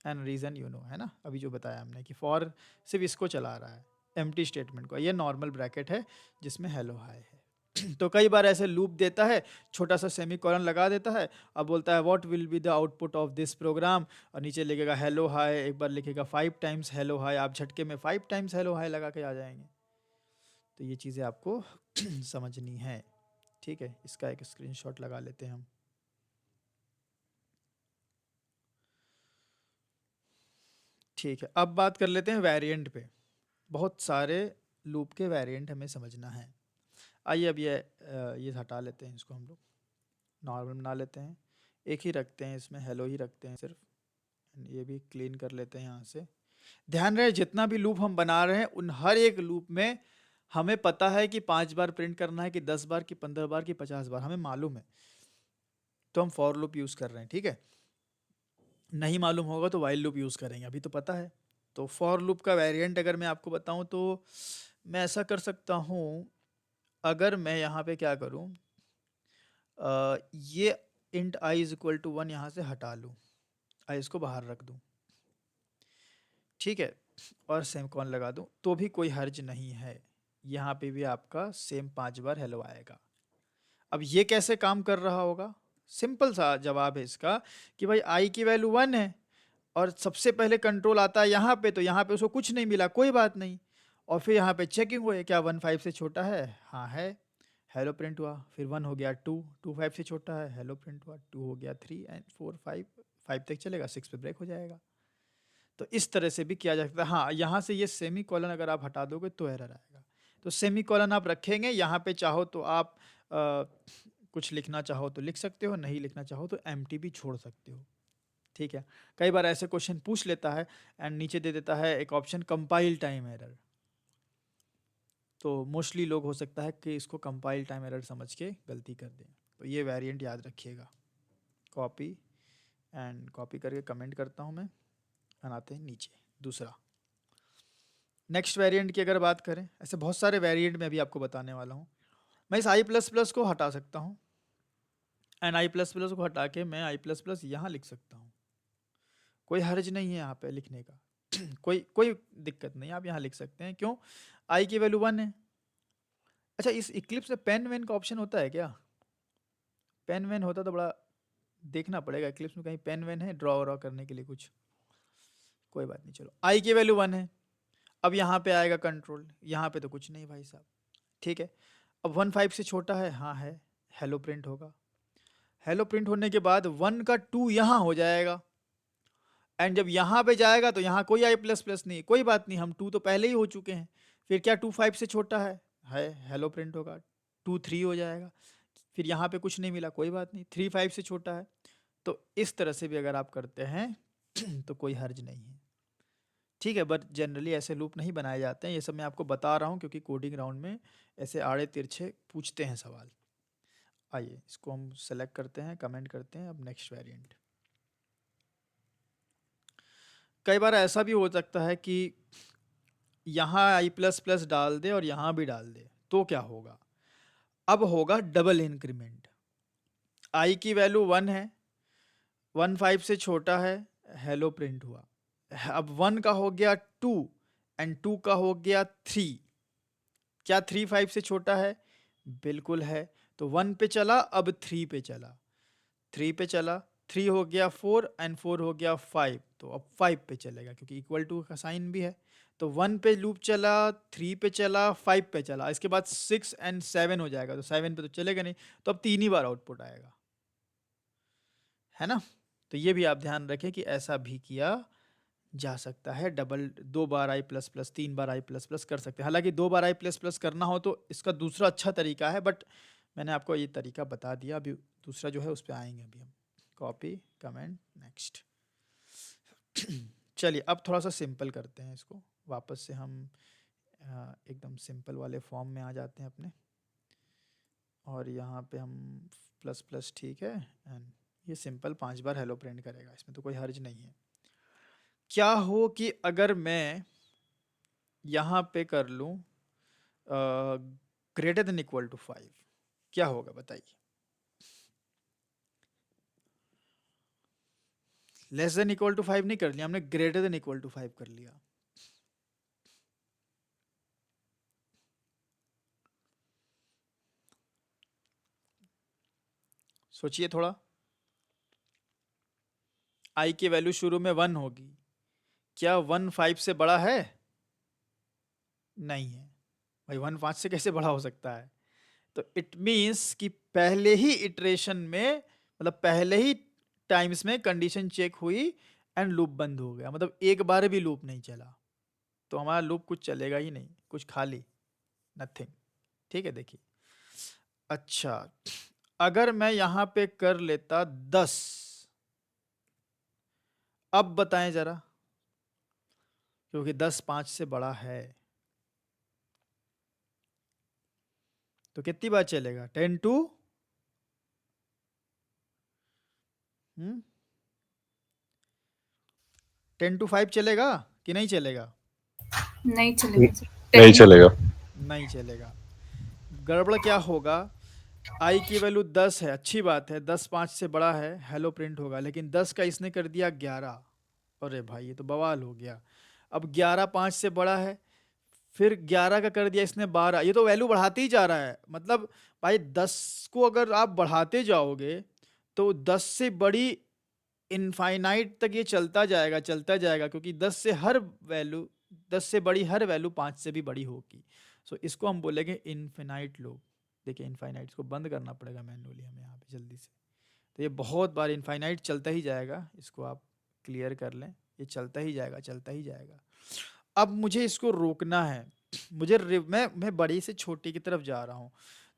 एंड रीज़न यू नो है ना, अभी जो बताया हमने कि फॉर सिर्फ इसको चला रहा है, एम्प्टी स्टेटमेंट को। ये नॉर्मल ब्रैकेट है जिसमें हेलो हाई है। तो कई बार ऐसे लूप देता है, छोटा सा सेमी कॉलन लगा देता है, अब बोलता है what will be the output of this program, और नीचे लिखेगा हेलो हाई, एक बार लिखेगा 5 टाइम्स हेलो हाई, आप झटके में 5 टाइम्स हेलो हाई लगा के आ जाएंगे। तो ये चीज़ें आपको समझनी है, ठीक है। इसका एक स्क्रीनशॉट लगा लेते हैं हम। ठीक है, अब बात कर लेते हैं वेरिएंट पे। बहुत सारे लूप के वेरिएंट हमें समझना है। आइए अब ये हटा लेते हैं, इसको हम लोग नॉर्मल बना लेते हैं, एक ही रखते हैं, इसमें हेलो ही रखते हैं सिर्फ। ये भी क्लीन कर लेते हैं यहाँ से। ध्यान रहे जितना भी लूप हम बना रहे हैं उन हर एक लूप में हमें पता है कि 5 बार प्रिंट करना है कि 10 बार कि 15 बार कि 50 बार, हमें मालूम है, तो हम फॉर लूप यूज़ कर रहे हैं, ठीक है। नहीं मालूम होगा तो वाइल लूप यूज़ करेंगे, अभी तो पता है। तो फॉर लूप का वेरिएंट अगर मैं आपको बताऊं तो मैं ऐसा कर सकता हूं, अगर मैं यहाँ पे क्या करूं, ये int I is equal to 1 यहाँ से हटा लूँ, आई इसको बाहर रख दूँ, ठीक है, और सेम कॉन लगा दूँ, तो भी कोई हर्ज नहीं है। यहाँ पे भी आपका सेम 5 बार हेलो आएगा। अब ये कैसे काम कर रहा होगा, सिंपल सा जवाब है इसका कि भाई आई की वैल्यू 1 है और सबसे पहले कंट्रोल आता है यहाँ पे, तो यहाँ पे उसको कुछ नहीं मिला, कोई बात नहीं, और फिर यहाँ पे चेकिंग हुई, क्या 1 5 से छोटा है, हाँ है, हेलो प्रिंट हुआ, फिर 1 हो गया, 2 5 से छोटा है, हेलो प्रिंट हुआ, 2 हो गया, 3 एंड 4 5 तक चलेगा, 6 पे ब्रेक हो जाएगा। तो इस तरह से भी किया जा सकता है। हाँ, यहाँ से ये सेमी कॉलन अगर आप हटा दोगे तो एरर आएगा, तो सेमी कॉलन आप रखेंगे यहाँ पे, चाहो तो आप कुछ लिखना चाहो तो लिख सकते हो, नहीं लिखना चाहो तो एम्प्टी भी छोड़ सकते हो, ठीक है। कई बार ऐसे क्वेश्चन पूछ लेता है एंड नीचे दे देता है एक ऑप्शन कंपाइल टाइम एरर, तो मोस्टली लोग हो सकता है कि इसको कंपाइल टाइम एरर समझ के गलती कर दें, तो ये वेरिएंट याद रखिएगा। कॉपी एंड कॉपी करके कमेंट करता हूँ मैं, बनाते हैं नीचे दूसरा। नेक्स्ट वेरिएंट की अगर बात करें, ऐसे बहुत सारे वेरिएंट मैं अभी आपको बताने वाला हूँ। मैं इस आई प्लस प्लस को हटा सकता हूँ एंड आई प्लस प्लस को हटा के मैं आई प्लस प्लस यहाँ लिख सकता हूँ, कोई हर्ज नहीं है यहाँ पे लिखने का कोई दिक्कत नहीं, आप यहाँ लिख सकते हैं। क्यों, आई की वैल्यू 1 है। अच्छा, इस इक्लिप्स में पेन वेन का ऑप्शन होता है क्या? पेन वेन होता तो बड़ा देखना पड़ेगा, इक्लिप्स में कहीं पेन वेन है ड्रॉ व्रॉ करने के लिए कुछ, कोई बात नहीं। चलो, आई की वैल्यू 1 है, अब यहाँ पे आएगा कंट्रोल, यहाँ पे तो कुछ नहीं भाई साहब, ठीक है। अब 1 5 से छोटा है, हाँ है, हेलो प्रिंट होगा, हेलो प्रिंट होने के बाद 1 का 2 यहाँ हो जाएगा, एंड जब यहाँ पे जाएगा तो यहाँ कोई आई प्लस प्लस नहीं, कोई बात नहीं, हम 2 तो पहले ही हो चुके हैं, फिर क्या 2 5 से छोटा है, हेलो प्रिंट होगा, 2 3 हो जाएगा, फिर यहाँ पे कुछ नहीं मिला, कोई बात नहीं, 3 5 से छोटा है। तो इस तरह से भी अगर आप करते हैं तो कोई हर्ज नहीं है, ठीक है। बट जनरली ऐसे लूप नहीं बनाए जाते हैं, ये सब मैं आपको बता रहा हूँ क्योंकि कोडिंग राउंड में ऐसे आड़े तिरछे पूछते हैं सवाल। आइए इसको हम सेलेक्ट करते हैं, कमेंट करते हैं। अब नेक्स्ट वेरिएंट, कई बार ऐसा भी हो सकता है कि यहाँ आई प्लस प्लस डाल दे और यहाँ भी डाल दे, तो क्या होगा, अब होगा डबल इंक्रीमेंट। आई की वैल्यू 1 है, 1 5 से छोटा है, हेलो प्रिंट हुआ, अब 1 का हो गया 2 एंड 2 का हो गया 3, क्या 3 5 से छोटा है? बिल्कुल है, तो 1 पे चला, अब 3 पे चला, 3 पे चला, 3 हो गया 4 एंड 4 हो गया 5, तो अब 5 पे चलेगा क्योंकि इक्वल टू का साइन भी है। तो 1 पे लूप चला, 3 पे चला, 5 पे चला, इसके बाद 6 एंड 7 हो जाएगा, तो 7 पे तो चलेगा नहीं, तो अब 3 ही बार आउटपुट आएगा, है ना। तो ये भी आप ध्यान रखें कि ऐसा भी किया जा सकता है, डबल 2 बार आई प्लस प्लस, 3 बार आई प्लस प्लस कर सकते हैं। हालांकि 2 बार आई प्लस प्लस करना हो तो इसका दूसरा अच्छा तरीका है, बट मैंने आपको ये तरीका बता दिया, अभी दूसरा जो है उस पर आएंगे अभी हम। Copy, comment, next. चलिए अब थोड़ा सा सिंपल करते हैं इसको, वापस से हम एकदम सिंपल वाले फॉर्म में आ जाते हैं अपने, और यहाँ पे हम प्लस प्लस, ठीक है, एंड ये सिंपल 5 बार हेलो प्रिंट करेगा, इसमें तो कोई हर्ज नहीं है। क्या हो कि अगर मैं यहाँ पे कर लूँ ग्रेटर देन इक्वल टू 5, क्या होगा बताइए? लेस देन इक्वल टू 5 नहीं कर लिया हमने, ग्रेटर देन इक्वल टू 5 कर लिया। सोचिए थोड़ा, आई की वैल्यू शुरू में 1 होगी, क्या 1 5 से बड़ा है? नहीं है भाई, 1 5 से कैसे बड़ा हो सकता है? तो इट मीन्स कि पहले ही इटरेशन में, मतलब पहले ही टाइम्स में कंडीशन चेक हुई एंड लूप बंद हो गया, मतलब एक बार भी लूप नहीं चला, तो हमारा लूप कुछ चलेगा ही नहीं, कुछ खाली, नथिंग, ठीक है। देखिए अच्छा, अगर मैं यहाँ पे कर लेता 10, अब बताएं जरा, क्योंकि 10 5 से बड़ा है, तो कितनी बार चलेगा? 10 टू 10 टू 5 चलेगा कि नहीं चलेगा? नहीं चलेगा सर। नहीं 10 चलेगा। नहीं चलेगा। गड़बड़ क्या होगा? आई की वैल्यू 10 है, अच्छी बात है, 10 5 से बड़ा है, हेलो प्रिंट होगा, लेकिन 10 का इसने कर दिया 11। अरे भाई ये तो बवाल हो गया। अब 11 5 से बड़ा है, फिर 11 का कर दिया इसने 12, ये तो वैल्यू बढ़ाते ही जा रहा है। मतलब भाई 10 को अगर आप बढ़ाते जाओगे तो 10 से बड़ी इनफाइनाइट तक ये चलता जाएगा, क्योंकि 10 से बड़ी हर वैल्यू 5 से भी बड़ी होगी। सो इसको हम बोलेंगे इनफिनाइट लूप। देखिए इनफाइनाइट, इसको बंद करना पड़ेगा मैन्युअली हमें यहाँ पे जल्दी से। तो ये बहुत बार इनफाइनाइट चलता ही जाएगा, इसको आप क्लियर कर लें, ये चलता ही जाएगा चलता ही जाएगा। अब मुझे इसको रोकना है। मैं बड़ी से छोटी की तरफ जा रहा हूँ,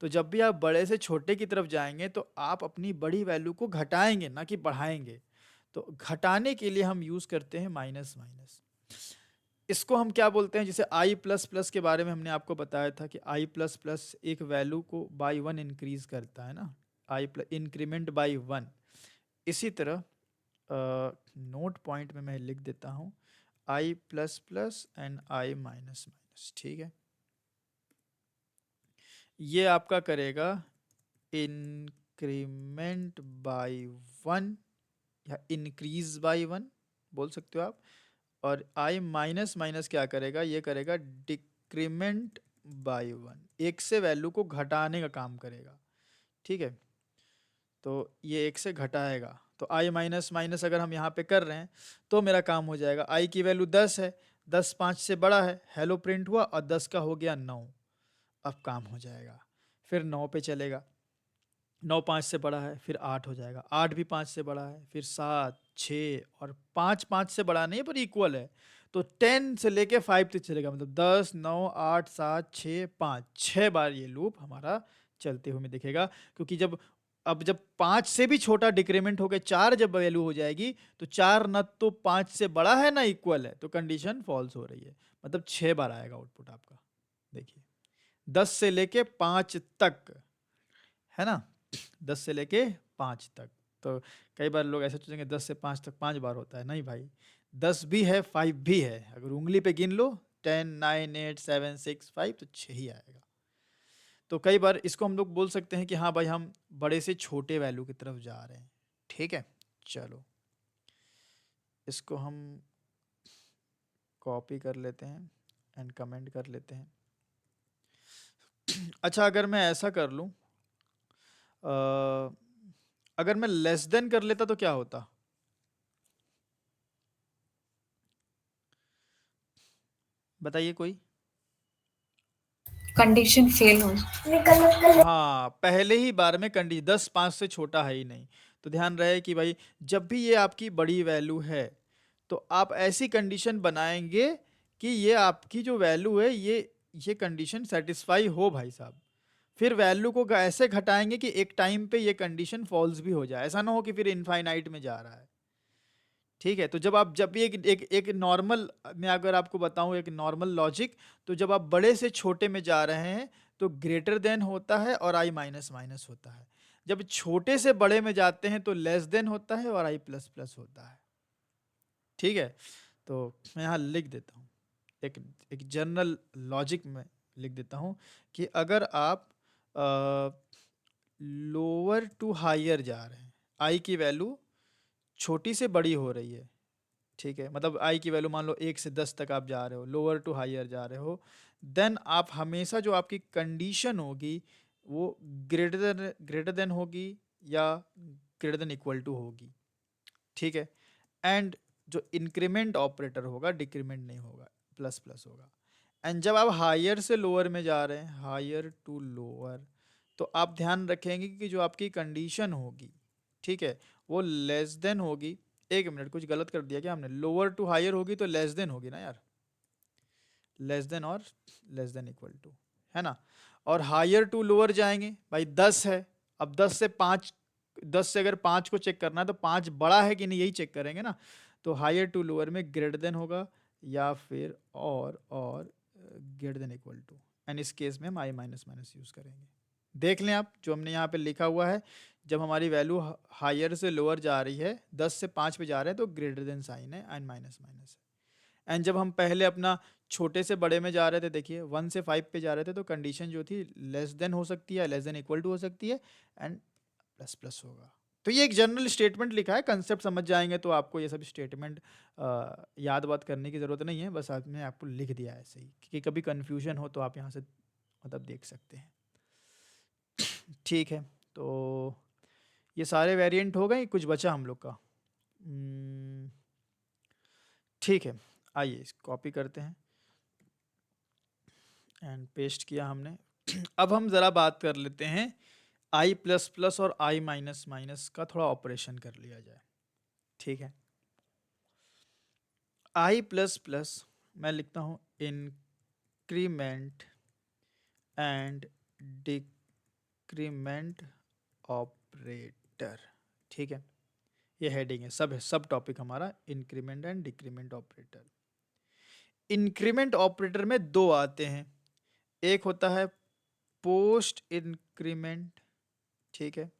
तो जब भी आप बड़े से छोटे की तरफ जाएंगे तो आप अपनी बड़ी वैल्यू को घटाएंगे ना कि बढ़ाएंगे। तो घटाने के लिए हम यूज करते हैं माइनस माइनस। इसको हम क्या बोलते हैं? जैसे आई प्लस प्लस के बारे में हमने आपको बताया था कि आई प्लस प्लस एक वैल्यू को बाई 1 इंक्रीज करता है ना, आई प्लस इंक्रीमेंट बाई 1। इसी तरह नोट पॉइंट में मैं लिख देता हूँ I plus plus and I minus minus, ठीक है। ये आपका करेगा इंक्रीमेंट बाई 1 या इंक्रीज बाई 1 बोल सकते हो आप। और आई माइनस माइनस क्या करेगा? ये करेगा डिक्रीमेंट बाई 1, एक से वैल्यू को घटाने का काम करेगा, ठीक है। तो ये एक से घटाएगा, तो आई माइनस माइनस अगर हम यहाँ पे कर रहे हैं तो मेरा काम हो जाएगा। आई की वैल्यू 10 है, 10 5 से बड़ा है, हेलो प्रिंट हुआ, और 10 का हो गया 9। अब काम हो जाएगा। फिर 9 पे चलेगा, 9 5 से बड़ा है, फिर 8 हो जाएगा, 8 भी 5 से बड़ा है, फिर 7 6 और 5 5 से बड़ा नहीं है पर इक्वल है, तो 10 से लेके 5 तक चलेगा। मतलब 10 9 8 7 6 5, 6 बार ये लूप हमारा चलते हुए दिखेगा। क्योंकि जब 5 से भी छोटा डिक्रीमेंट हो गया, 4 जब वैल्यू हो जाएगी तो 4 न तो 5 से बड़ा है ना इक्वल है, तो कंडीशन फॉल्स हो रही है। मतलब 6 बार आएगा आउटपुट आपका। देखिए 10 से लेके 5 तक है ना, 10 से लेके 5 तक। तो कई बार लोग ऐसे सोचेंगे 10 से 5 तक 5 बार होता है, नहीं भाई, 10 भी है 5 भी है। अगर उंगली पे गिन लो 10 9 8 7 6 5 तो 6 ही आएगा। तो कई बार इसको हम लोग बोल सकते हैं कि हाँ भाई हम बड़े से छोटे वैल्यू की तरफ जा रहे हैं, ठीक है। चलो इसको हम कॉपी कर लेते हैं एंड कमेंट कर लेते हैं। अच्छा अगर मैं ऐसा कर लूँ, अगर मैं लेस देन कर लेता तो क्या होता? बताइए कोई। कंडीशन फेल हो। हाँ, पहले ही बार में कंडीशन 10 5 से छोटा है ही नहीं। तो ध्यान रहे कि भाई जब भी ये आपकी बड़ी वैल्यू है तो आप ऐसी कंडीशन बनाएंगे कि ये आपकी जो वैल्यू है ये कंडीशन सेटिस्फाई हो भाई साहब। फिर वैल्यू को ऐसे घटाएंगे कि एक टाइम पे ये कंडीशन फॉल्स भी हो जाए, ऐसा ना हो कि फिर इनफाइनाइट में जा रहा है, ठीक है। तो जब भी एक नॉर्मल, मैं अगर आपको बताऊं एक नॉर्मल लॉजिक, तो जब आप बड़े से छोटे में जा रहे हैं तो ग्रेटर देन होता है और आई माइनस माइनस होता है। जब छोटे से बड़े में जाते हैं तो लेस देन होता है और आई प्लस प्लस होता है, ठीक है। तो मैं यहाँ लिख देता हूँ एक जनरल लॉजिक में लिख देता हूँ कि अगर आप लोअर टू हायर जा रहे हैं, आई की वैल्यू छोटी से बड़ी हो रही है, ठीक है। मतलब आई की वैल्यू मान लो 1 से 10 तक आप जा रहे हो, लोअर टू हायर जा रहे हो, देन आप हमेशा जो आपकी कंडीशन होगी वो ग्रेटर देन होगी या ग्रेटर देन इक्वल टू होगी, ठीक है। एंड जो इंक्रीमेंट ऑपरेटर होगा डिक्रीमेंट नहीं होगा, प्लस प्लस होगा। एंड जब आप हायर से लोअर में जा रहे हैं, हायर टू लोअर, तो आप ध्यान रखेंगे कि जो आपकी कंडीशन होगी, ठीक है, वो लेस देन होगी। एक मिनट, कुछ गलत कर दिया क्या हमने? लोअर टू हायर होगी तो लेस देन होगी ना यार, लेस देन और लेस देन इक्वल टू, है ना। और हायर टू लोअर जाएंगे, भाई 10 है, अब 10 से अगर 5 को चेक करना है तो 5 बड़ा है कि नहीं यही चेक करेंगे ना। तो हायर टू लोअर में ग्रेटर देन होगा या फिर और greater than equal to, and इस केस में हम आई माइनस माइनस यूज़ करेंगे। देख लें आप जो हमने यहाँ पे लिखा हुआ है, जब हमारी वैल्यू हायर से लोअर जा रही है, 10 से 5 पे जा रहे हैं तो ग्रेटर देन साइन है एंड माइनस माइनस है। एंड जब हम पहले अपना छोटे से बड़े में जा रहे थे, देखिए 1 से 5 पे जा रहे थे, तो कंडीशन जो थी लेस देन हो सकती है, लेस देन इक्वल टू हो सकती है, एंड प्लस प्लस होगा। तो ये एक जनरल स्टेटमेंट लिखा है, कंसेप्ट समझ जाएंगे तो आपको ये सब स्टेटमेंट याद बात करने की ज़रूरत नहीं है, बस आपने आपको लिख दिया है ऐसे ही कि कभी कन्फ्यूजन हो तो आप यहाँ से मतलब देख सकते हैं। ठीक है, तो ये सारे वेरिएंट हो गए, कुछ बचा हम लोग का। ठीक है, आइए कॉपी करते हैं एंड पेस्ट किया हमने। अब हम ज़रा बात कर लेते हैं आई प्लस प्लस और आई माइनस माइनस का, थोड़ा ऑपरेशन कर लिया जाए। ठीक है, आई प्लस प्लस मैं लिखता हूँ इंक्रीमेंट एंड डिक्रीमेंट ऑपरेटर। ठीक है, ये हेडिंग है, सब टॉपिक हमारा increment and decrement operator. Increment operator में दो आते हैं, एक होता है पोस्ट इंक्रीमेंट, ठीक है,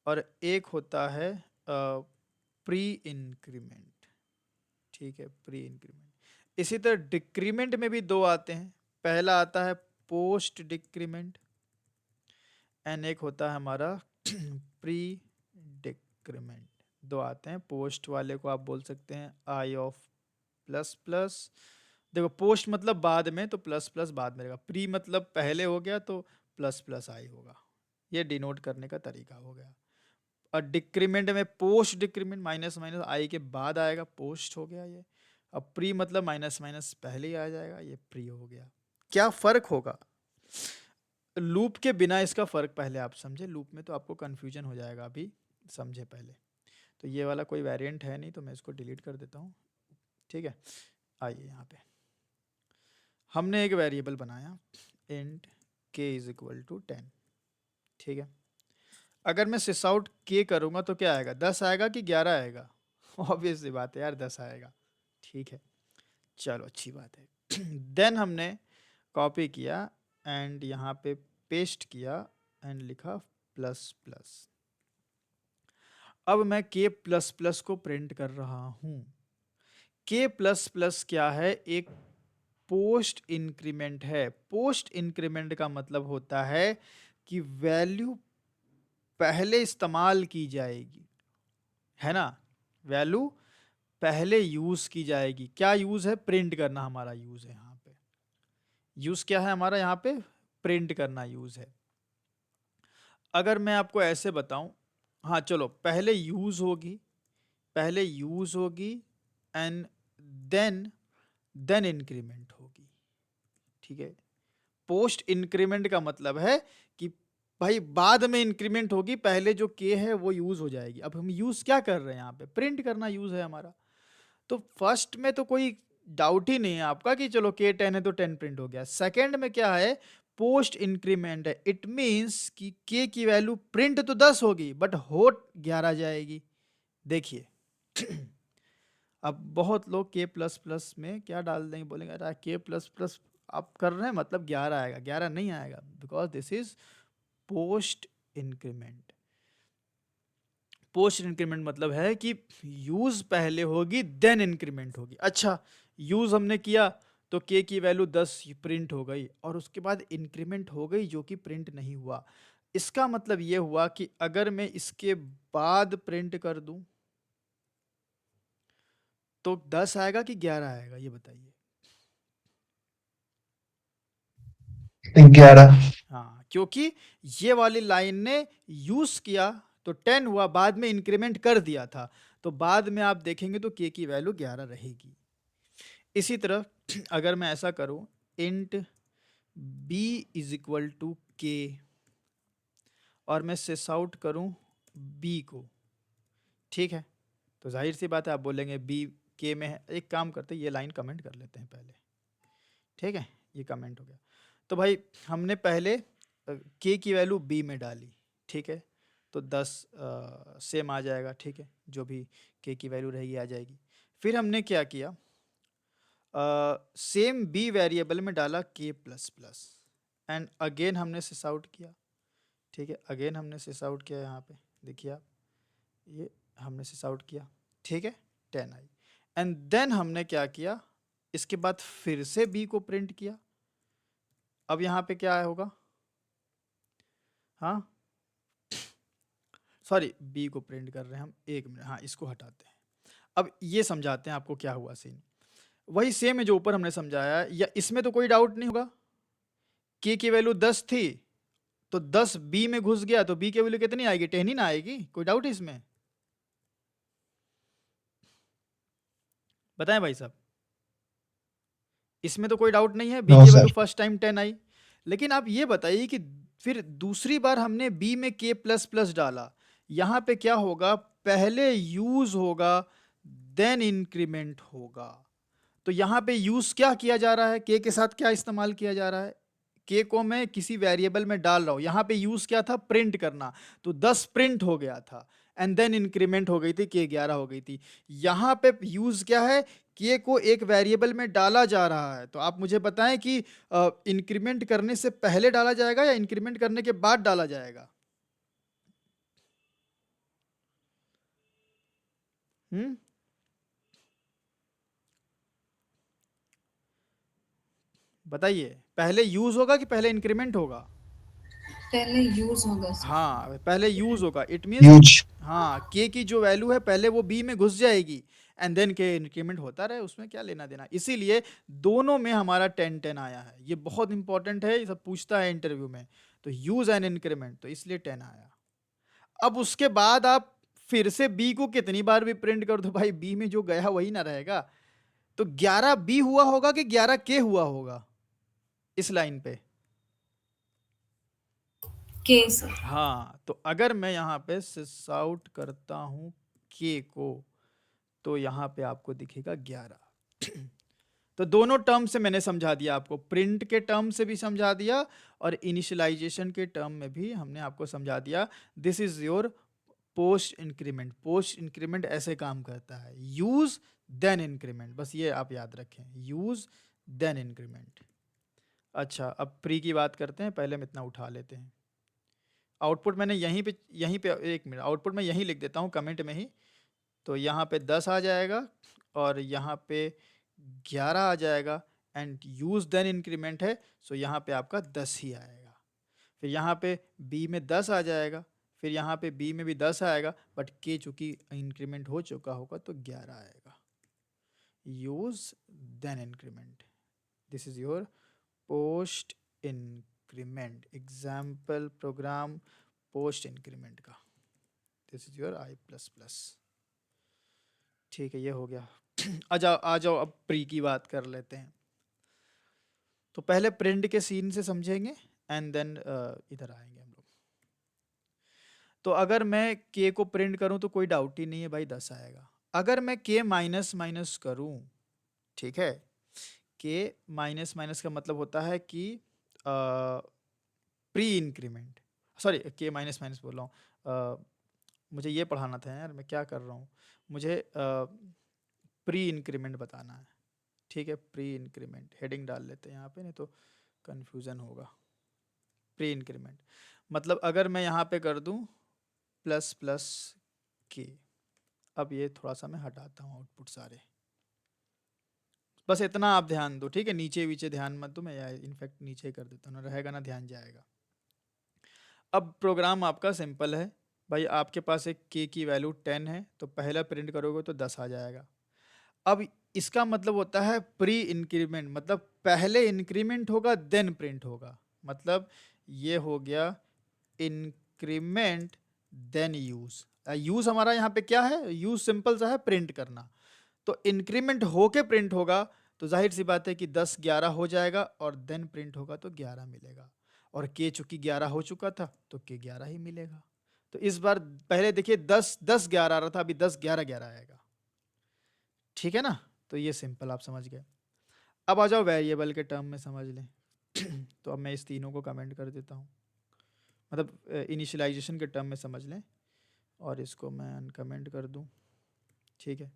और एक होता है प्री इंक्रीमेंट। ठीक है, प्री इंक्रीमेंट। इसी तरह डिक्रीमेंट में भी दो आते हैं, पहला आता है पोस्ट डिक्रीमेंट एंड एक होता है हमारा प्री डिक्रीमेंट। दो आते हैं, पोस्ट वाले को आप बोल सकते हैं आई ऑफ प्लस प्लस। देखो पोस्ट मतलब बाद में, तो प्लस प्लस बाद में रहेगा, प्री मतलब पहले हो गया तो प्लस प्लस आई होगा। ये डिनोट करने का तरीका हो गया। और डिक्रीमेंट में पोस्ट डिक्रीमेंट माइनस माइनस आई के बाद आएगा, पोस्ट हो गया ये। अब प्री मतलब माइनस माइनस पहले ही आ जाएगा, ये प्री हो गया। क्या फ़र्क होगा लूप के बिना, इसका फ़र्क पहले आप समझे, लूप में तो आपको कन्फ्यूजन हो जाएगा, अभी समझे पहले। तो ये वाला कोई वेरिएंट है नहीं, तो मैं इसको डिलीट कर देता हूँ। ठीक है, आइए यहाँ पे हमने एक वेरिएबल बनाया इंट के इज इक्वल टू 10। ठीक है, अगर मैं सिस आउट के करूँगा तो क्या आएगा, 10 आएगा कि 11 आएगा? ऑब्वियस सी बात है यार, 10 आएगा। ठीक है, चलो अच्छी बात है। देन हमने कॉपी किया एंड यहाँ पे पेस्ट किया एंड लिखा प्लस प्लस। अब मैं के प्लस प्लस को प्रिंट कर रहा हूँ। के प्लस प्लस क्या है, एक पोस्ट इंक्रीमेंट है। पोस्ट इंक्रीमेंट का मतलब होता है कि वैल्यू पहले इस्तेमाल की जाएगी, है ना, वैल्यू पहले यूज की जाएगी। क्या यूज है, प्रिंट करना हमारा यूज है यहाँ पे। यूज क्या है हमारा यहाँ पे, प्रिंट करना यूज है। अगर मैं आपको ऐसे बताऊं, हाँ चलो पहले यूज होगी एंड देन इंक्रीमेंट होगी। ठीक है, पोस्ट इंक्रीमेंट का मतलब है कि भाई बाद में इंक्रीमेंट होगी, पहले जो के है वो यूज हो जाएगी। अब हम यूज क्या कर रहे हैं यहाँ पे, प्रिंट करना यूज है हमारा। तो फर्स्ट में तो कोई डाउट ही नहीं है आपका कि चलो के 10 है तो 10 प्रिंट हो गया। सेकंड में क्या है, पोस्ट इंक्रीमेंट है, इट मींस कि के की वैल्यू प्रिंट तो 10 होगी बट हो 11 जाएगी। देखिए अब बहुत लोग के प्लस प्लस में क्या डाल देंगे, बोलेंगे अरे के प्लस प्लस आप कर रहे हैं मतलब 11 आएगा, 11 नहीं आएगा, because this is post increment. Post increment मतलब है कि यूज पहले होगी देन इंक्रीमेंट होगी। अच्छा, यूज हमने किया तो के की वैल्यू 10 प्रिंट हो गई और उसके बाद इंक्रीमेंट हो गई जो कि प्रिंट नहीं हुआ। इसका मतलब ये हुआ कि अगर मैं इसके बाद प्रिंट कर दूं तो 10 आएगा कि 11 आएगा, ये बताइए। 11। हाँ, क्योंकि ये वाली लाइन ने यूज किया तो 10 हुआ, बाद में इंक्रीमेंट कर दिया था, तो बाद में आप देखेंगे तो के की वैल्यू 11 रहेगी। इसी तरह अगर मैं ऐसा करूं int B is equal to K और मैं सिस आउट करूं बी को, ठीक है, तो जाहिर सी बात है आप बोलेंगे बी के में है। एक काम करते हैं, ये लाइन कमेंट कर लेते हैं पहले। ठीक है, ये कमेंट हो गया। तो भाई हमने पहले के की वैल्यू बी में डाली, ठीक है, तो 10 सेम आ जाएगा, ठीक है, जो भी के की वैल्यू रहेगी आ जाएगी। फिर हमने क्या किया, सेम बी वेरिएबल में डाला के प्लस प्लस, एंड अगेन हमने सिस आउट किया, ठीक है, अगेन हमने सिस आउट किया, यहाँ पे देखिए आप, ये हमने सिस आउट किया, ठीक है, 10 आई। एंड देन हमने क्या किया, इसके बाद फिर से बी को प्रिंट किया। अब यहाँ पे क्या होगा, हाँ सॉरी, बी को प्रिंट कर रहे हैं हम, एक मिनट, हाँ इसको हटाते हैं। अब ये समझाते हैं आपको क्या हुआ सीन, वही सेम है जो ऊपर हमने समझाया है, या इसमें तो कोई डाउट नहीं होगा। के की वैल्यू 10 थी, तो 10 बी में घुस गया, तो बी की वैल्यू कितनी आएगी, 10 ही ना आएगी, कोई डाउट है इसमें, बताएं भाई साहब, इसमें तो कोई डाउट नहीं है, बी नो की सर। वैल्यू फर्स्ट टाइम 10 आई। लेकिन आप ये बताइए कि फिर दूसरी बार हमने बी में के प्लस प्लस डाला, यहाँ पे क्या होगा, पहले यूज होगा देन इंक्रीमेंट होगा। तो यहाँ पे यूज क्या किया जा रहा है, के साथ क्या इस्तेमाल किया जा रहा है, के को मैं किसी वेरिएबल में डाल रहा हूँ, यहाँ पे यूज क्या था, प्रिंट करना, तो 10 प्रिंट हो गया था, एंड देन इंक्रीमेंट हो गई थी, के 11 हो गई थी। यहाँ पे यूज क्या है, के को एक वेरिएबल में डाला जा रहा है। तो आप मुझे बताएं कि इंक्रीमेंट करने से पहले डाला जाएगा या इंक्रीमेंट करने के बाद डाला जाएगा? बताइए, पहले यूज होगा कि पहले इंक्रीमेंट होगा? पहले यूज होगा सर। हाँ पहले यूज होगा, इट मीन्स कि ह्यूज। हाँ के की जो वैल्यू है पहले वो बी में घुस जाएगी, एंड देन के इंक्रीमेंट होता रहे, उसमें क्या लेना देना। इसीलिए दोनों में हमारा 10-10 आया है, ये बहुत इंपॉर्टेंट है, ये सब पूछता है इंटरव्यू में, तो यूज एंड इंक्रीमेंट, तो इसलिए 10 आया। अब उसके बाद आप फिर से बी को कितनी बार भी प्रिंट कर दो भाई, बी में जो गया वही ना रहेगा। तो 11 बी हुआ होगा कि 11 के हुआ होगा इस लाइन पे? के सर। हाँ, तो अगर मैं यहाँ पे सिस आउट करता हूँ के को, तो यहाँ पे आपको दिखेगा 11। तो दोनों टर्म से मैंने समझा दिया आपको, प्रिंट के टर्म से भी समझा दिया और इनिशियलाइजेशन के टर्म में भी हमने आपको समझा दिया। This is your post increment. Post increment ऐसे काम करता है, यूज देन इंक्रीमेंट, बस ये आप याद रखें, यूज देन इंक्रीमेंट। अच्छा, अब प्री की बात करते हैं, पहले हम इतना उठा लेते हैं। आउटपुट मैंने यहीं पे एक मिनट, आउटपुट मैं यहीं लिख देता हूँ कमेंट में ही। तो यहाँ पे 10 आ जाएगा और यहाँ पे 11 आ जाएगा, एंड यूज देन इंक्रीमेंट है, सो यहाँ पे आपका 10 ही आएगा। फिर यहाँ पे बी में 10 आ जाएगा, फिर यहाँ पे बी में भी 10 आएगा, बट के चूंकि इंक्रीमेंट हो चुका होगा तो 11 आएगा। Use then increment, this is your post increment example program post increment का, this is your I plus plus. ठीक है, ये हो गया। आ जाओ अब प्री की बात कर लेते हैं। तो पहले प्रिंट के सीन से समझेंगे, एंड देन इधर आएंगे हम लोग। तो अगर मैं के को प्रिंट करूं तो कोई डाउट ही नहीं है भाई, 10 आएगा। अगर मैं के माइनस माइनस करूं, ठीक है, के माइनस माइनस का मतलब होता है कि प्री इंक्रीमेंट, सॉरी के माइनस माइनस बोल रहा हूँ, मुझे ये पढ़ाना था यार, मैं क्या कर रहा हूँ, मुझे प्री इंक्रीमेंट बताना है, ठीक है, प्री इंक्रीमेंट हेडिंग डाल लेते हैं यहाँ पे, नहीं तो कन्फ्यूज़न होगा। प्री इंक्रीमेंट मतलब अगर मैं यहाँ पे कर दूँ प्लस प्लस के, अब ये थोड़ा सा मैं हटाता हूँ आउटपुट सारे, बस इतना आप ध्यान दो, ठीक है, नीचे वीचे ध्यान मत दो, मैं इनफैक्ट नीचे कर देता हूँ, रहेगा ना, ध्यान जाएगा। अब प्रोग्राम आपका सिंपल है भाई, आपके पास एक के की वैल्यू 10 है, तो पहला प्रिंट करोगे तो 10 आ जाएगा। अब इसका मतलब होता है प्री इंक्रीमेंट, मतलब पहले इंक्रीमेंट होगा देन प्रिंट होगा, मतलब ये हो गया इंक्रीमेंट देन यूज। यूज हमारा यहाँ पे क्या है, यूज सिंपल सा है, प्रिंट करना। तो इंक्रीमेंट होके प्रिंट होगा, तो जाहिर सी बात है कि 10 11 हो जाएगा, और देन प्रिंट होगा तो 11 मिलेगा, और के चूंकि 11 हो चुका था तो के 11 ही मिलेगा। तो इस बार पहले देखिए 10 10 11 आ रहा था, अभी 10 11 11 आएगा, ठीक है ना। तो ये सिंपल आप समझ गए। अब आ जाओ वेरिएबल के टर्म में समझ लें। तो अब मैं इस तीनों को कमेंट कर देता हूँ। मतलब इनिशियलाइजेशन के टर्म में समझ लें, और इसको मैं अनकमेंट कर दूं। ठीक है,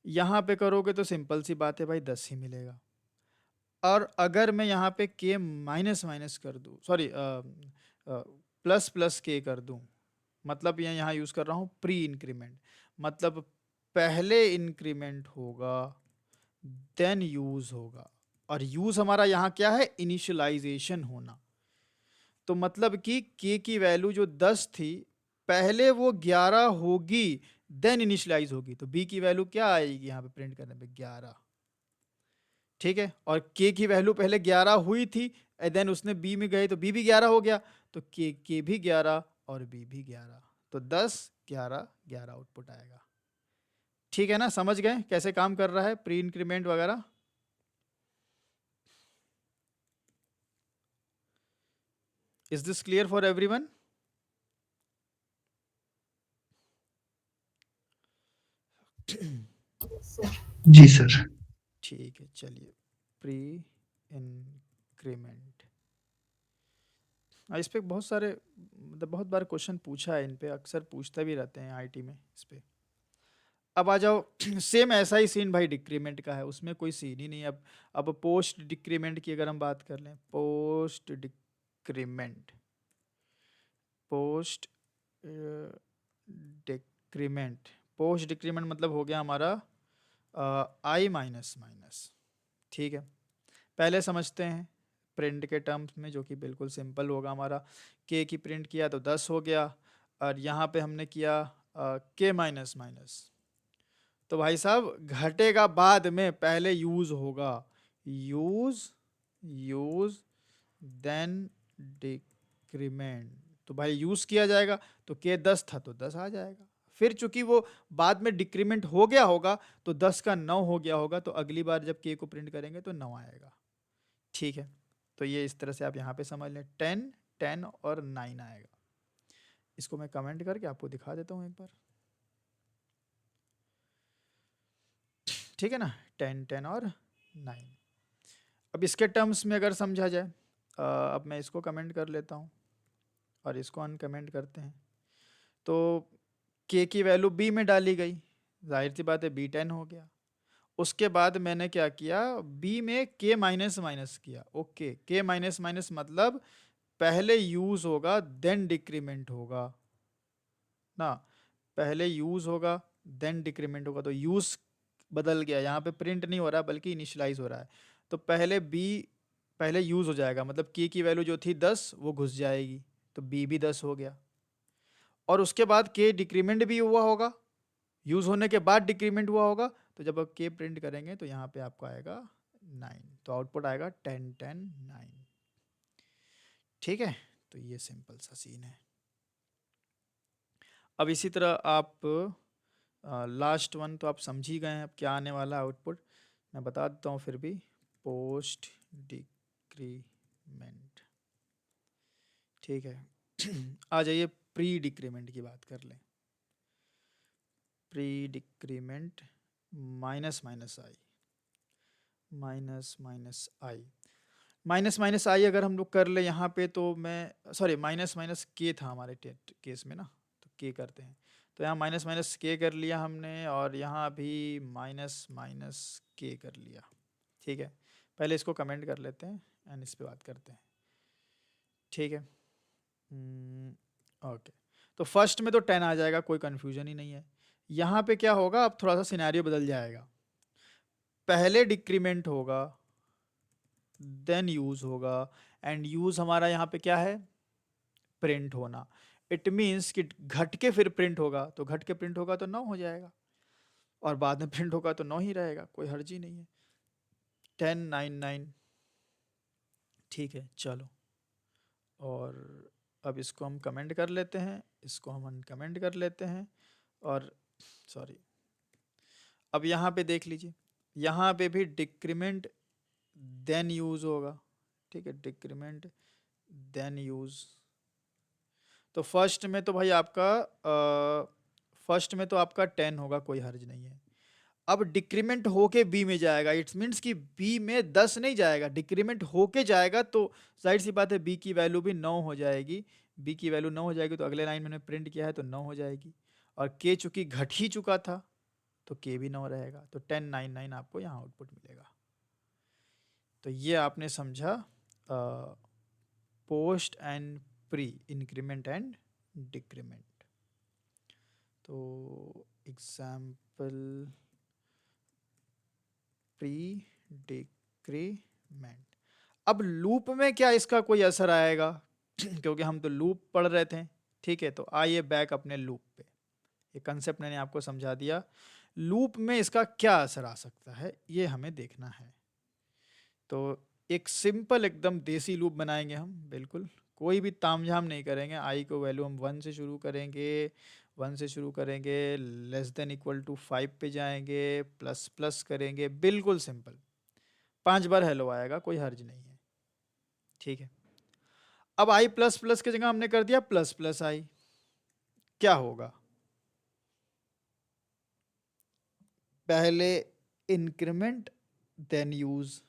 यहाँ पे करोगे तो सिंपल सी बात है भाई 10 ही मिलेगा। और अगर मैं यहाँ पे के माइनस माइनस कर दूँ, सॉरी प्लस प्लस के कर दूँ, मतलब मैं यहाँ यूज़ कर रहा हूँ प्री इंक्रीमेंट, मतलब पहले इंक्रीमेंट होगा देन यूज़ होगा, और यूज़ हमारा यहाँ क्या है, इनिशियलाइजेशन होना। तो मतलब कि के की वैल्यू जो 10 थी पहले वो 11 होगी देन इनिशियलाइज होगी, तो बी की वैल्यू क्या आएगी यहाँ पे प्रिंट करने पे, 11। ठीक है, और के की वैल्यू पहले 11 हुई थी, देन उसने बी में गए तो बी भी 11 हो गया, तो के भी 11 और बी भी 11, तो 10 11 11 आउटपुट आएगा। ठीक है ना, समझ गए कैसे काम कर रहा है प्री इंक्रीमेंट वगैरह। Is this clear for everyone? जी सर। ठीक है, चलिए प्री इंक्रीमेंट, इस पे बहुत सारे मतलब बहुत बार क्वेश्चन पूछा है, इन पे अक्सर पूछते भी रहते हैं आईटी में इस पे। अब आ जाओ सेम ऐसा ही सीन भाई डिक्रीमेंट का है, उसमें कोई सीन ही नहीं है। अब पोस्ट डिक्रीमेंट की अगर हम बात कर लें, post decrement, post decrement, post decrement मतलब हो गया हमारा आई माइनस माइनस। ठीक है, पहले समझते हैं प्रिंट के टर्म्स में, जो कि बिल्कुल सिंपल होगा हमारा। के की प्रिंट किया तो 10 हो गया, और यहाँ पे हमने किया के माइनस माइनस, तो भाई साहब घटेगा बाद में, पहले यूज होगा, यूज यूज देन डिक्रीमेंट, तो भाई यूज किया जाएगा, तो के 10 था तो 10 आ जाएगा। फिर चूंकि वो बाद में डिक्रीमेंट हो गया होगा तो 10 का 9 हो गया होगा, तो अगली बार जब के को प्रिंट करेंगे तो 9 आएगा। ठीक है, तो ये इस तरह से आप यहाँ पे समझ लें, 10 10 और 9 आएगा। इसको मैं कमेंट करके आपको दिखा देता हूँ एक बार। ठीक है ना, 10 10 और 9। अब इसके टर्म्स में अगर समझा जाए, अब मैं इसको कमेंट कर लेता हूँ और इसको अनकमेंट करते हैं, तो के की वैल्यू बी में डाली गई, जाहिर सी बात है बी 10 हो गया। उसके बाद मैंने क्या किया, बी में के माइनस माइनस किया। ओके, के माइनस माइनस मतलब पहले यूज होगा देन डिक्रीमेंट होगा ना, पहले यूज होगा देन डिक्रीमेंट होगा, तो यूज बदल गया, यहाँ पे प्रिंट नहीं हो रहा बल्कि इनिशियलाइज हो रहा है। तो पहले बी पहले यूज हो जाएगा, मतलब के की वैल्यू जो थी 10 वो घुस जाएगी, तो बी भी 10 हो गया। और उसके बाद के डिक्रीमेंट भी हुआ होगा, यूज होने के बाद डिक्रीमेंट हुआ होगा, तो जब आप के प्रिंट करेंगे तो यहाँ पे आपको आएगा 9, तो आउटपुट आएगा 10 10 9। ठीक है, तो ये सिंपल सा सीन है। अब इसी तरह आप लास्ट वन तो आप समझ ही गए हैं, अब क्या आने वाला आउटपुट मैं बता देता हूँ फिर भी, पोस्ट डिक्रीमेंट। ठीक है आ जाइए प्री डिक्रीमेंट की बात कर लें। प्री डिक्रीमेंट माइनस माइनस आई, माइनस माइनस आई, माइनस माइनस आई अगर हम लोग कर ले यहाँ पे, तो मैं सॉरी माइनस माइनस के था हमारे केस में ना, तो के करते हैं, तो यहाँ माइनस माइनस के कर लिया हमने, और यहाँ भी माइनस माइनस के कर लिया। ठीक है, पहले इसको कमेंट कर लेते हैं एंड इस पे बात करते हैं। ठीक है, ओके, तो फर्स्ट में तो 10 आ जाएगा, कोई कन्फ्यूजन ही नहीं है। यहाँ पे क्या होगा, अब थोड़ा सा सिनेरियो बदल जाएगा, पहले डिक्रीमेंट होगा देन यूज होगा, एंड यूज हमारा यहाँ पे क्या है, प्रिंट होना। इट मीन्स कि घट के फिर प्रिंट होगा, तो घट के प्रिंट होगा तो 9 हो जाएगा, और बाद में प्रिंट होगा तो 9 ही रहेगा, कोई हर्ज ही नहीं है। 10 9 9। ठीक है, चलो, और अब इसको हम कमेंट कर लेते हैं, इसको हम अनकमेंट कर लेते हैं, और सॉरी अब यहाँ पे देख लीजिए, यहाँ पे भी डिक्रीमेंट देन यूज होगा। ठीक है, डिक्रीमेंट देन यूज, तो फर्स्ट में तो भाई आपका फर्स्ट में तो आपका 10 होगा, कोई हर्ज नहीं है। अब डिक्रीमेंट होके बी में जाएगा, इट्स मीन्स कि बी में 10 नहीं जाएगा, डिक्रीमेंट होके जाएगा, तो जाहिर सी बात है बी की वैल्यू भी 9 हो जाएगी, बी की वैल्यू 9 हो जाएगी तो अगले लाइन में मैंने प्रिंट किया है तो 9 हो जाएगी, और के चूंकि घट ही चुका था तो के भी 9 रहेगा, तो 1099 आपको यहाँ आउटपुट मिलेगा। तो ये आपने समझा post and pre, increment and decrement. तो एग्जाम्पल प्री डिक्रीमेंट। अब लूप में क्या इसका कोई असर आएगा क्योंकि हम तो लूप पढ़ रहे थे, ठीक है। तो आइए बैक अपने लूप पे, ये कंसेप्ट मैंने आपको समझा दिया। लूप में इसका क्या असर आ सकता है ये हमें देखना है। तो एक सिंपल एकदम देसी लूप बनाएंगे हम, बिल्कुल कोई भी तामझाम नहीं करेंगे। आई को वैल्यू हम 1 से शुरू करेंगे, 1 से शुरू करेंगे, लेस देन इक्वल टू 5 पे जाएंगे, प्लस प्लस करेंगे, बिल्कुल सिंपल। 5 बार हेलो आएगा, कोई हर्ज नहीं है, ठीक है। अब आई प्लस प्लस की जगह हमने कर दिया प्लस प्लस आई, क्या होगा? पहले इंक्रीमेंट देन यूज,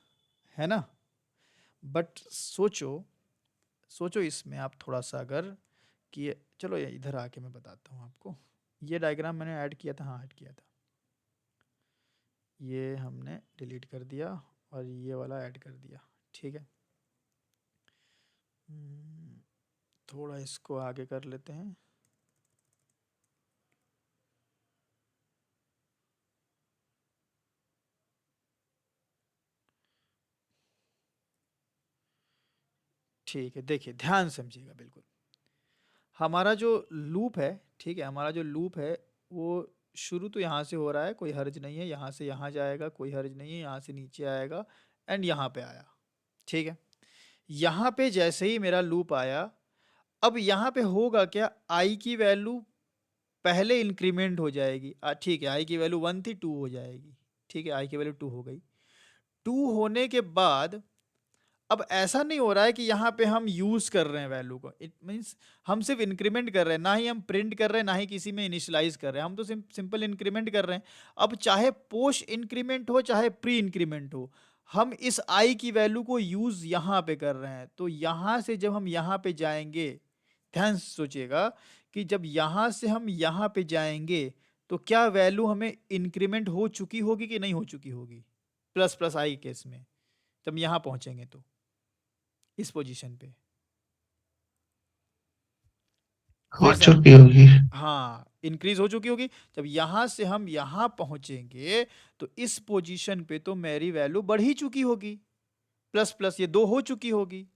है ना। बट सोचो इसमें आप थोड़ा सा अगर कि चलो ये इधर आके मैं बताता हूँ आपको। ये डायग्राम मैंने ऐड किया था, हाँ ऐड किया था, ये हमने डिलीट कर दिया और ये वाला ऐड कर दिया, ठीक है। थोड़ा इसको आगे कर लेते हैं। ठीक है, देखिए ध्यान समझिएगा बिल्कुल। हमारा जो लूप है, ठीक है, हमारा जो लूप है वो शुरू तो यहाँ से हो रहा है, कोई हर्ज नहीं है, यहाँ से यहाँ जाएगा, कोई हर्ज नहीं है, यहाँ से नीचे आएगा एंड यहाँ पे आया, ठीक है। यहाँ पे जैसे ही मेरा लूप आया, अब यहाँ पे होगा क्या, आई की वैल्यू पहले इंक्रीमेंट हो जाएगी, ठीक है। आई की वैल्यू 1 थी, 2 हो जाएगी, ठीक है। आई की वैल्यू 2 हो गई। 2 होने के बाद अब ऐसा नहीं हो रहा है कि यहाँ पे हम यूज कर रहे हैं वैल्यू को, इट मीन्स हम सिर्फ इंक्रीमेंट कर रहे हैं, ना ही हम प्रिंट कर रहे हैं, ना ही किसी में इनिशियलाइज कर रहे हैं, हम तो सिंपल इंक्रीमेंट कर रहे हैं। अब चाहे पोस्ट इंक्रीमेंट हो चाहे प्री इंक्रीमेंट हो, हम इस आई की वैल्यू को यूज यहाँ पे कर रहे हैं। तो यहाँ से जब हम यहाँ पे जाएंगे, ध्यान से सोचिएगा कि जब यहाँ से हम यहाँ पे जाएंगे तो क्या वैल्यू हमें इंक्रीमेंट हो चुकी होगी कि नहीं हो चुकी होगी? प्लस प्लस आई केस में जब यहाँ पहुंचेंगे तो इस पोजीशन पे हो चुकी होगी। हाँ, इंक्रीज हो चुकी होगी। जब यहाँ से हम यहाँ पहुंचेंगे तो इस पोजीशन पे तो मेरी वैल्यू बढ़ ही चुकी होगी, प्लस प्लस ये 2 हो चुकी होगी।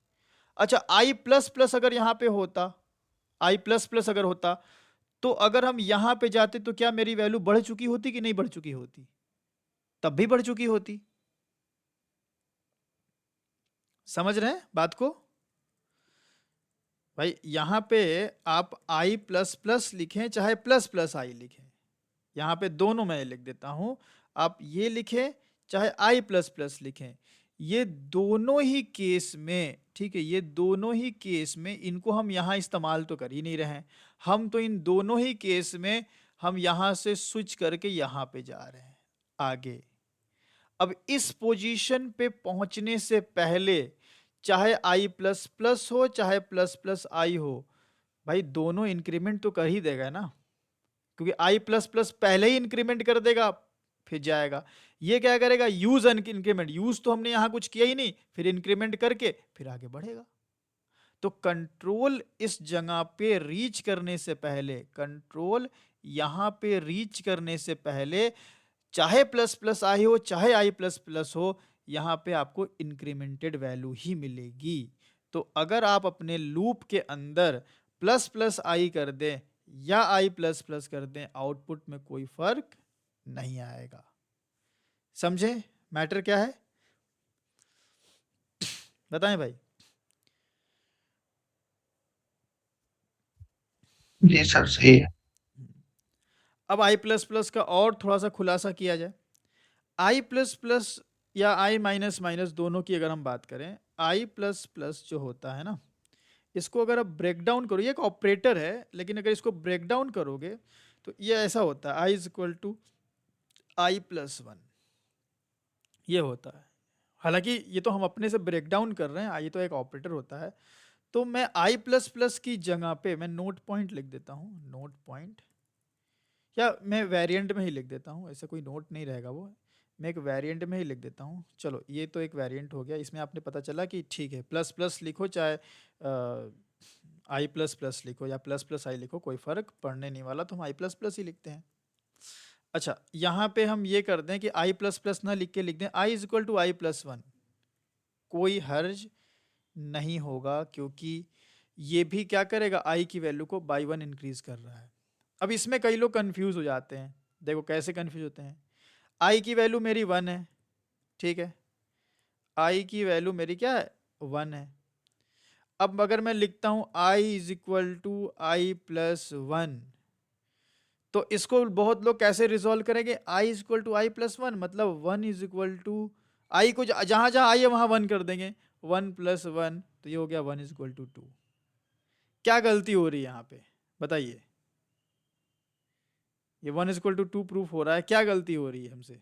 अच्छा, आई प्लस प्लस अगर यहाँ पे होता, आई प्लस प्लस अगर होता तो अगर हम यहाँ पे जाते तो क्या मेरी वैल्यू बढ़ चुकी होती कि नहीं बढ़ चुकी होती? तब भी बढ़ चुकी होती। समझ रहे हैं बात को भाई? यहाँ पे आप आई प्लस प्लस लिखें चाहे प्लस प्लस आई लिखें, यहाँ पे दोनों मैं लिख देता हूं, आप ये लिखें चाहे आई प्लस प्लस लिखें, ये दोनों ही केस में, ठीक है, ये दोनों ही केस में इनको हम यहाँ इस्तेमाल तो कर ही नहीं रहे हैं। हम तो इन दोनों ही केस में हम यहाँ से स्विच करके यहाँ पे जा रहे हैं आगे। अब इस पोजीशन पे पहुंचने से पहले चाहे आई प्लस प्लस हो चाहे प्लस प्लस आई हो, भाई दोनों इंक्रीमेंट तो कर ही देगा ना, क्योंकि आई प्लस प्लस पहले ही इंक्रीमेंट कर देगा फिर जाएगा। ये क्या करेगा? यूज इंक्रीमेंट, यूज तो हमने यहां कुछ किया ही नहीं, फिर इंक्रीमेंट करके फिर आगे बढ़ेगा। तो कंट्रोल इस जगह पे रीच करने से पहले, कंट्रोल यहां पे रीच करने से पहले चाहे प्लस प्लस आई हो चाहे आई प्लस प्लस हो, यहाँ पे आपको इंक्रीमेंटेड वैल्यू ही मिलेगी। तो अगर आप अपने लूप के अंदर प्लस प्लस आई कर दें या आई प्लस प्लस कर दें, आउटपुट में कोई फर्क नहीं आएगा। समझे मैटर क्या है? बताएं भाई। जी सर, सही है। अब आई प्लस प्लस का और थोड़ा सा खुलासा किया जाए। आई प्लस प्लस या आई माइनस माइनस दोनों की अगर हम बात करें, आई प्लस प्लस जो होता है ना, इसको अगर आप ब्रेक डाउन करो, ये एक ऑपरेटर है, लेकिन अगर इसको ब्रेक डाउन करोगे तो ये ऐसा होता है, I is equal to I plus 1, ये होता है। हालांकि ये तो हम अपने से ब्रेक डाउन कर रहे हैं, आई तो एक ऑपरेटर होता है। तो मैं आई प्लस प्लस की जगह पे मैं नोट पॉइंट लिख देता हूँ, नोट पॉइंट, या मैं वेरिएंट में ही लिख देता हूँ, ऐसा कोई नोट नहीं रहेगा वो, मैं एक वेरिएंट में ही लिख देता हूँ। चलो ये तो एक वेरिएंट हो गया, इसमें आपने पता चला कि ठीक है प्लस प्लस लिखो चाहे आई प्लस प्लस लिखो या प्लस प्लस आई लिखो, कोई फ़र्क पड़ने नहीं वाला, तो हम आई प्लस प्लस ही लिखते हैं। अच्छा यहाँ पे हम ये कर दें कि आई प्लस प्लस ना लिख के लिख दें I is equal to I plus one, कोई हर्ज नहीं होगा, क्योंकि ये भी क्या करेगा, आई की वैल्यू को बाई वन इंक्रीज कर रहा है। अब इसमें कई लोग कंफ्यूज हो जाते हैं, देखो कैसे कंफ्यूज होते हैं। आई की वैल्यू मेरी वन है, ठीक है, आई की वैल्यू मेरी क्या है, वन है। अब अगर मैं लिखता हूँ I is equal to I plus one, तो इसको बहुत लोग कैसे रिजॉल्व करेंगे, I is equal to I plus one, मतलब one is equal to I को जहाँ जहाँ आई है वहाँ वन कर देंगे, वन प्लस वन, तो ये हो गया one is equal to two. क्या गलती हो रही है यहाँ पे बताइए, ये one is equal to two proof हो रहा है, क्या गलती हो रही है हमसे?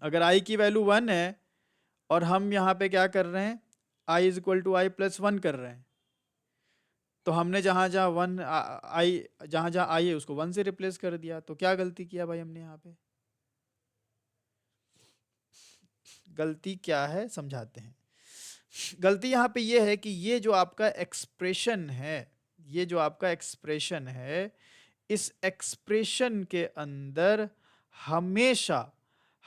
अगर आई की वैल्यू वन है और हम यहाँ पे क्या कर रहे हैं, I is equal to I plus one कर रहे हैं, तो हमने जहाँ जहाँ वन आई जहाँ जहाँ आई है उसको वन से रिप्लेस कर दिया, तो क्या गलती किया भाई हमने यहाँ पे? गलती क्या है समझाते हैं। गलती यहाँ पे ये है कि ये जो आपका एक्सप्रेशन है, ये जो आपका एक्सप्रेशन है, इस एक्सप्रेशन के अंदर हमेशा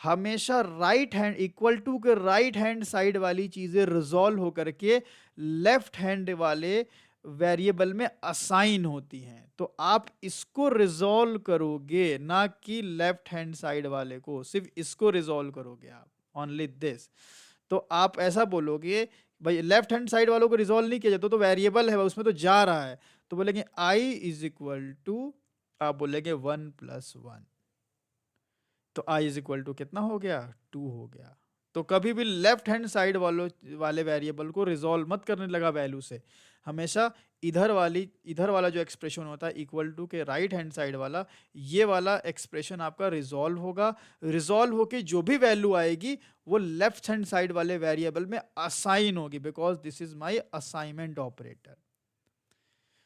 हमेशा राइट हैंड इक्वल टू के राइट हैंड साइड वाली चीजें रिजॉल्व होकर के लेफ्ट हैंड वाले वेरिएबल में असाइन होती हैं। तो आप इसको रिजॉल्व करोगे, ना कि लेफ्ट हैंड साइड वाले को, सिर्फ इसको रिजॉल्व करोगे आप, ओनली दिस। तो आप ऐसा बोलोगे भाई लेफ्ट हैंड साइड वालों को रिजॉल्व नहीं किया जाता, तो वेरिएबल है उसमें तो जा रहा है, तो बोलेंगे आई इज इक्वल टू, आप बोलेंगे वन प्लस वन, तो आई इज इक्वल टू कितना हो गया, टू हो गया। तो कभी भी लेफ्ट हैंड साइड वाले वेरिएबल को रिजॉल्व मत करने लगा वैल्यू से, हमेशा इधर वाला जो एक्सप्रेशन होता है इक्वल टू के राइट हैंड साइड वाला, ये वाला एक्सप्रेशन आपका रिजॉल्व होगा। रिजॉल्व होके जो भी वैल्यू आएगी वो लेफ्ट हैंड साइड वाले वेरिएबल में असाइन होगी, because this is my assignment operator.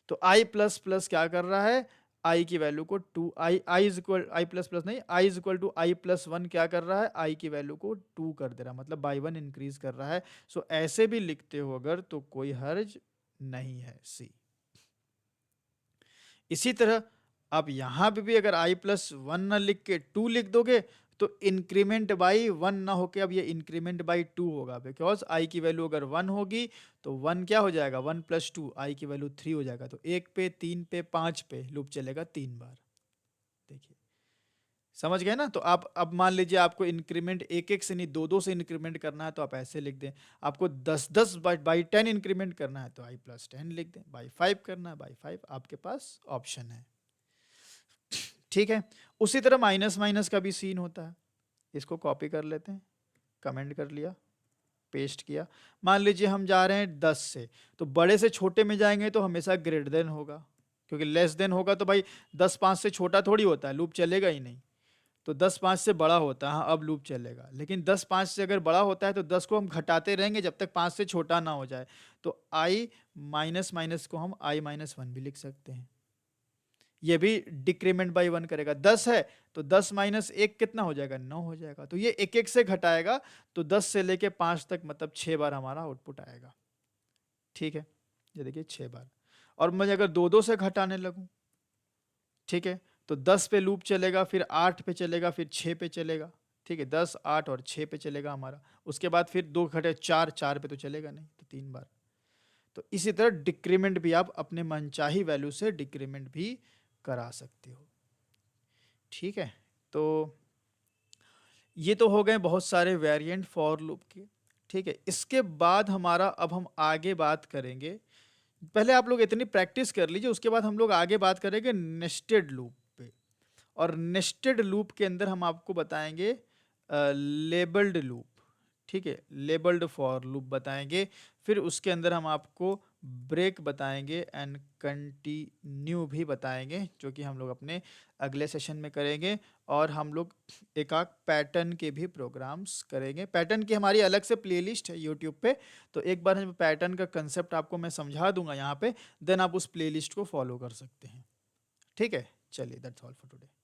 तो आई प्लस प्लस क्या कर रहा है, आई की वैल्यू को two, I is equal, I plus plus नहीं, I is equal to I plus one क्या कर रहा है, आई की वैल्यू को टू कर दे रहा है, मतलब बाई वन इंक्रीज कर रहा है। सो ऐसे भी लिखते हो अगर तो कोई हर्ज नहीं है, सी। इसी तरह आप यहां पे भी अगर आई प्लस वन ना लिख के टू लिख दोगे तो इंक्रीमेंट बाई वन ना होके अब ये इंक्रीमेंट बाई टू होगा, बिकॉज आई की वैल्यू अगर वन होगी तो वन क्या हो जाएगा, वन प्लस टू, आई की वैल्यू थ्री हो जाएगा। तो एक पे, तीन पे, पांच पे लूप चलेगा तीन बार। देखिए समझ गए ना? तो आप अब मान लीजिए आपको इंक्रीमेंट एक एक से नहीं दो दो से इंक्रीमेंट करना है तो आप ऐसे लिख दें। आपको 10 बाई 10 इंक्रीमेंट करना है तो आई प्लस 10 लिख दें। बाई 5 करना है बाई 5, आपके पास ऑप्शन है। ठीक है। उसी तरह माइनस माइनस का भी सीन होता है। इसको कॉपी कर लेते हैं, कमेंट कर लिया, पेस्ट किया। मान लीजिए हम जा रहे हैं 10 से, तो बड़े से छोटे में जाएंगे तो हमेशा ग्रेटर देन होगा, क्योंकि लेस देन होगा तो भाई 10 5 से छोटा थोड़ी होता है, लूप चलेगा ही नहीं। तो 10 5 से बड़ा होता है, हाँ अब लूप चलेगा। लेकिन 10 5 से अगर बड़ा होता है तो 10 को हम घटाते रहेंगे जब तक 5 से छोटा ना हो जाए। तो आई माइनस माइनस को हम आई माइनस वन भी लिख सकते हैं। ये भी डिक्रीमेंट बाई वन करेगा। 10 है तो 10 माइनस एक कितना हो जाएगा, 9 हो जाएगा। तो ये एक एक से घटाएगा, तो 10 से लेके 5 तक मतलब 6 बार हमारा आउटपुट आएगा। ठीक है, ये देखिए 6 बार। और मैं अगर दो दो से घटाने लगूं, ठीक है, तो 10 पे लूप चलेगा, फिर 8 पे चलेगा, फिर 6 पे चलेगा। ठीक है, 10 8 और 6 पे चलेगा हमारा। उसके बाद फिर 2 घटे 4, 4 पे तो चलेगा नहीं, तो 3 बार। तो इसी तरह डिक्रीमेंट भी आप अपने मनचाही वैल्यू से डिक्रीमेंट भी करा सकते हो। ठीक है, तो ये तो हो गए बहुत सारे वेरिएंट फॉर लूप के। ठीक है, इसके बाद हमारा अब हम आगे बात करेंगे। पहले आप लोग इतनी प्रैक्टिस कर लीजिए, उसके बाद हम लोग आगे बात करेंगे नेस्टेड लूप पे। और नेस्टेड लूप के अंदर हम आपको बताएंगे लेबल्ड लूप। ठीक है, लेबल्ड फॉर लूप बताएंगे, फिर उसके अंदर हम आपको ब्रेक बताएंगे एंड कंटिन्यू भी बताएंगे, जो कि हम लोग अपने अगले सेशन में करेंगे। और हम लोग एक आध पैटर्न के भी प्रोग्राम्स करेंगे। पैटर्न की हमारी अलग से प्लेलिस्ट है यूट्यूब पे, तो एक बार हम पैटर्न का कंसेप्ट आपको मैं समझा दूंगा यहाँ पे, देन आप उस प्लेलिस्ट को फॉलो कर सकते हैं। ठीक है, चलिए दैट्स ऑल फॉर टुडे।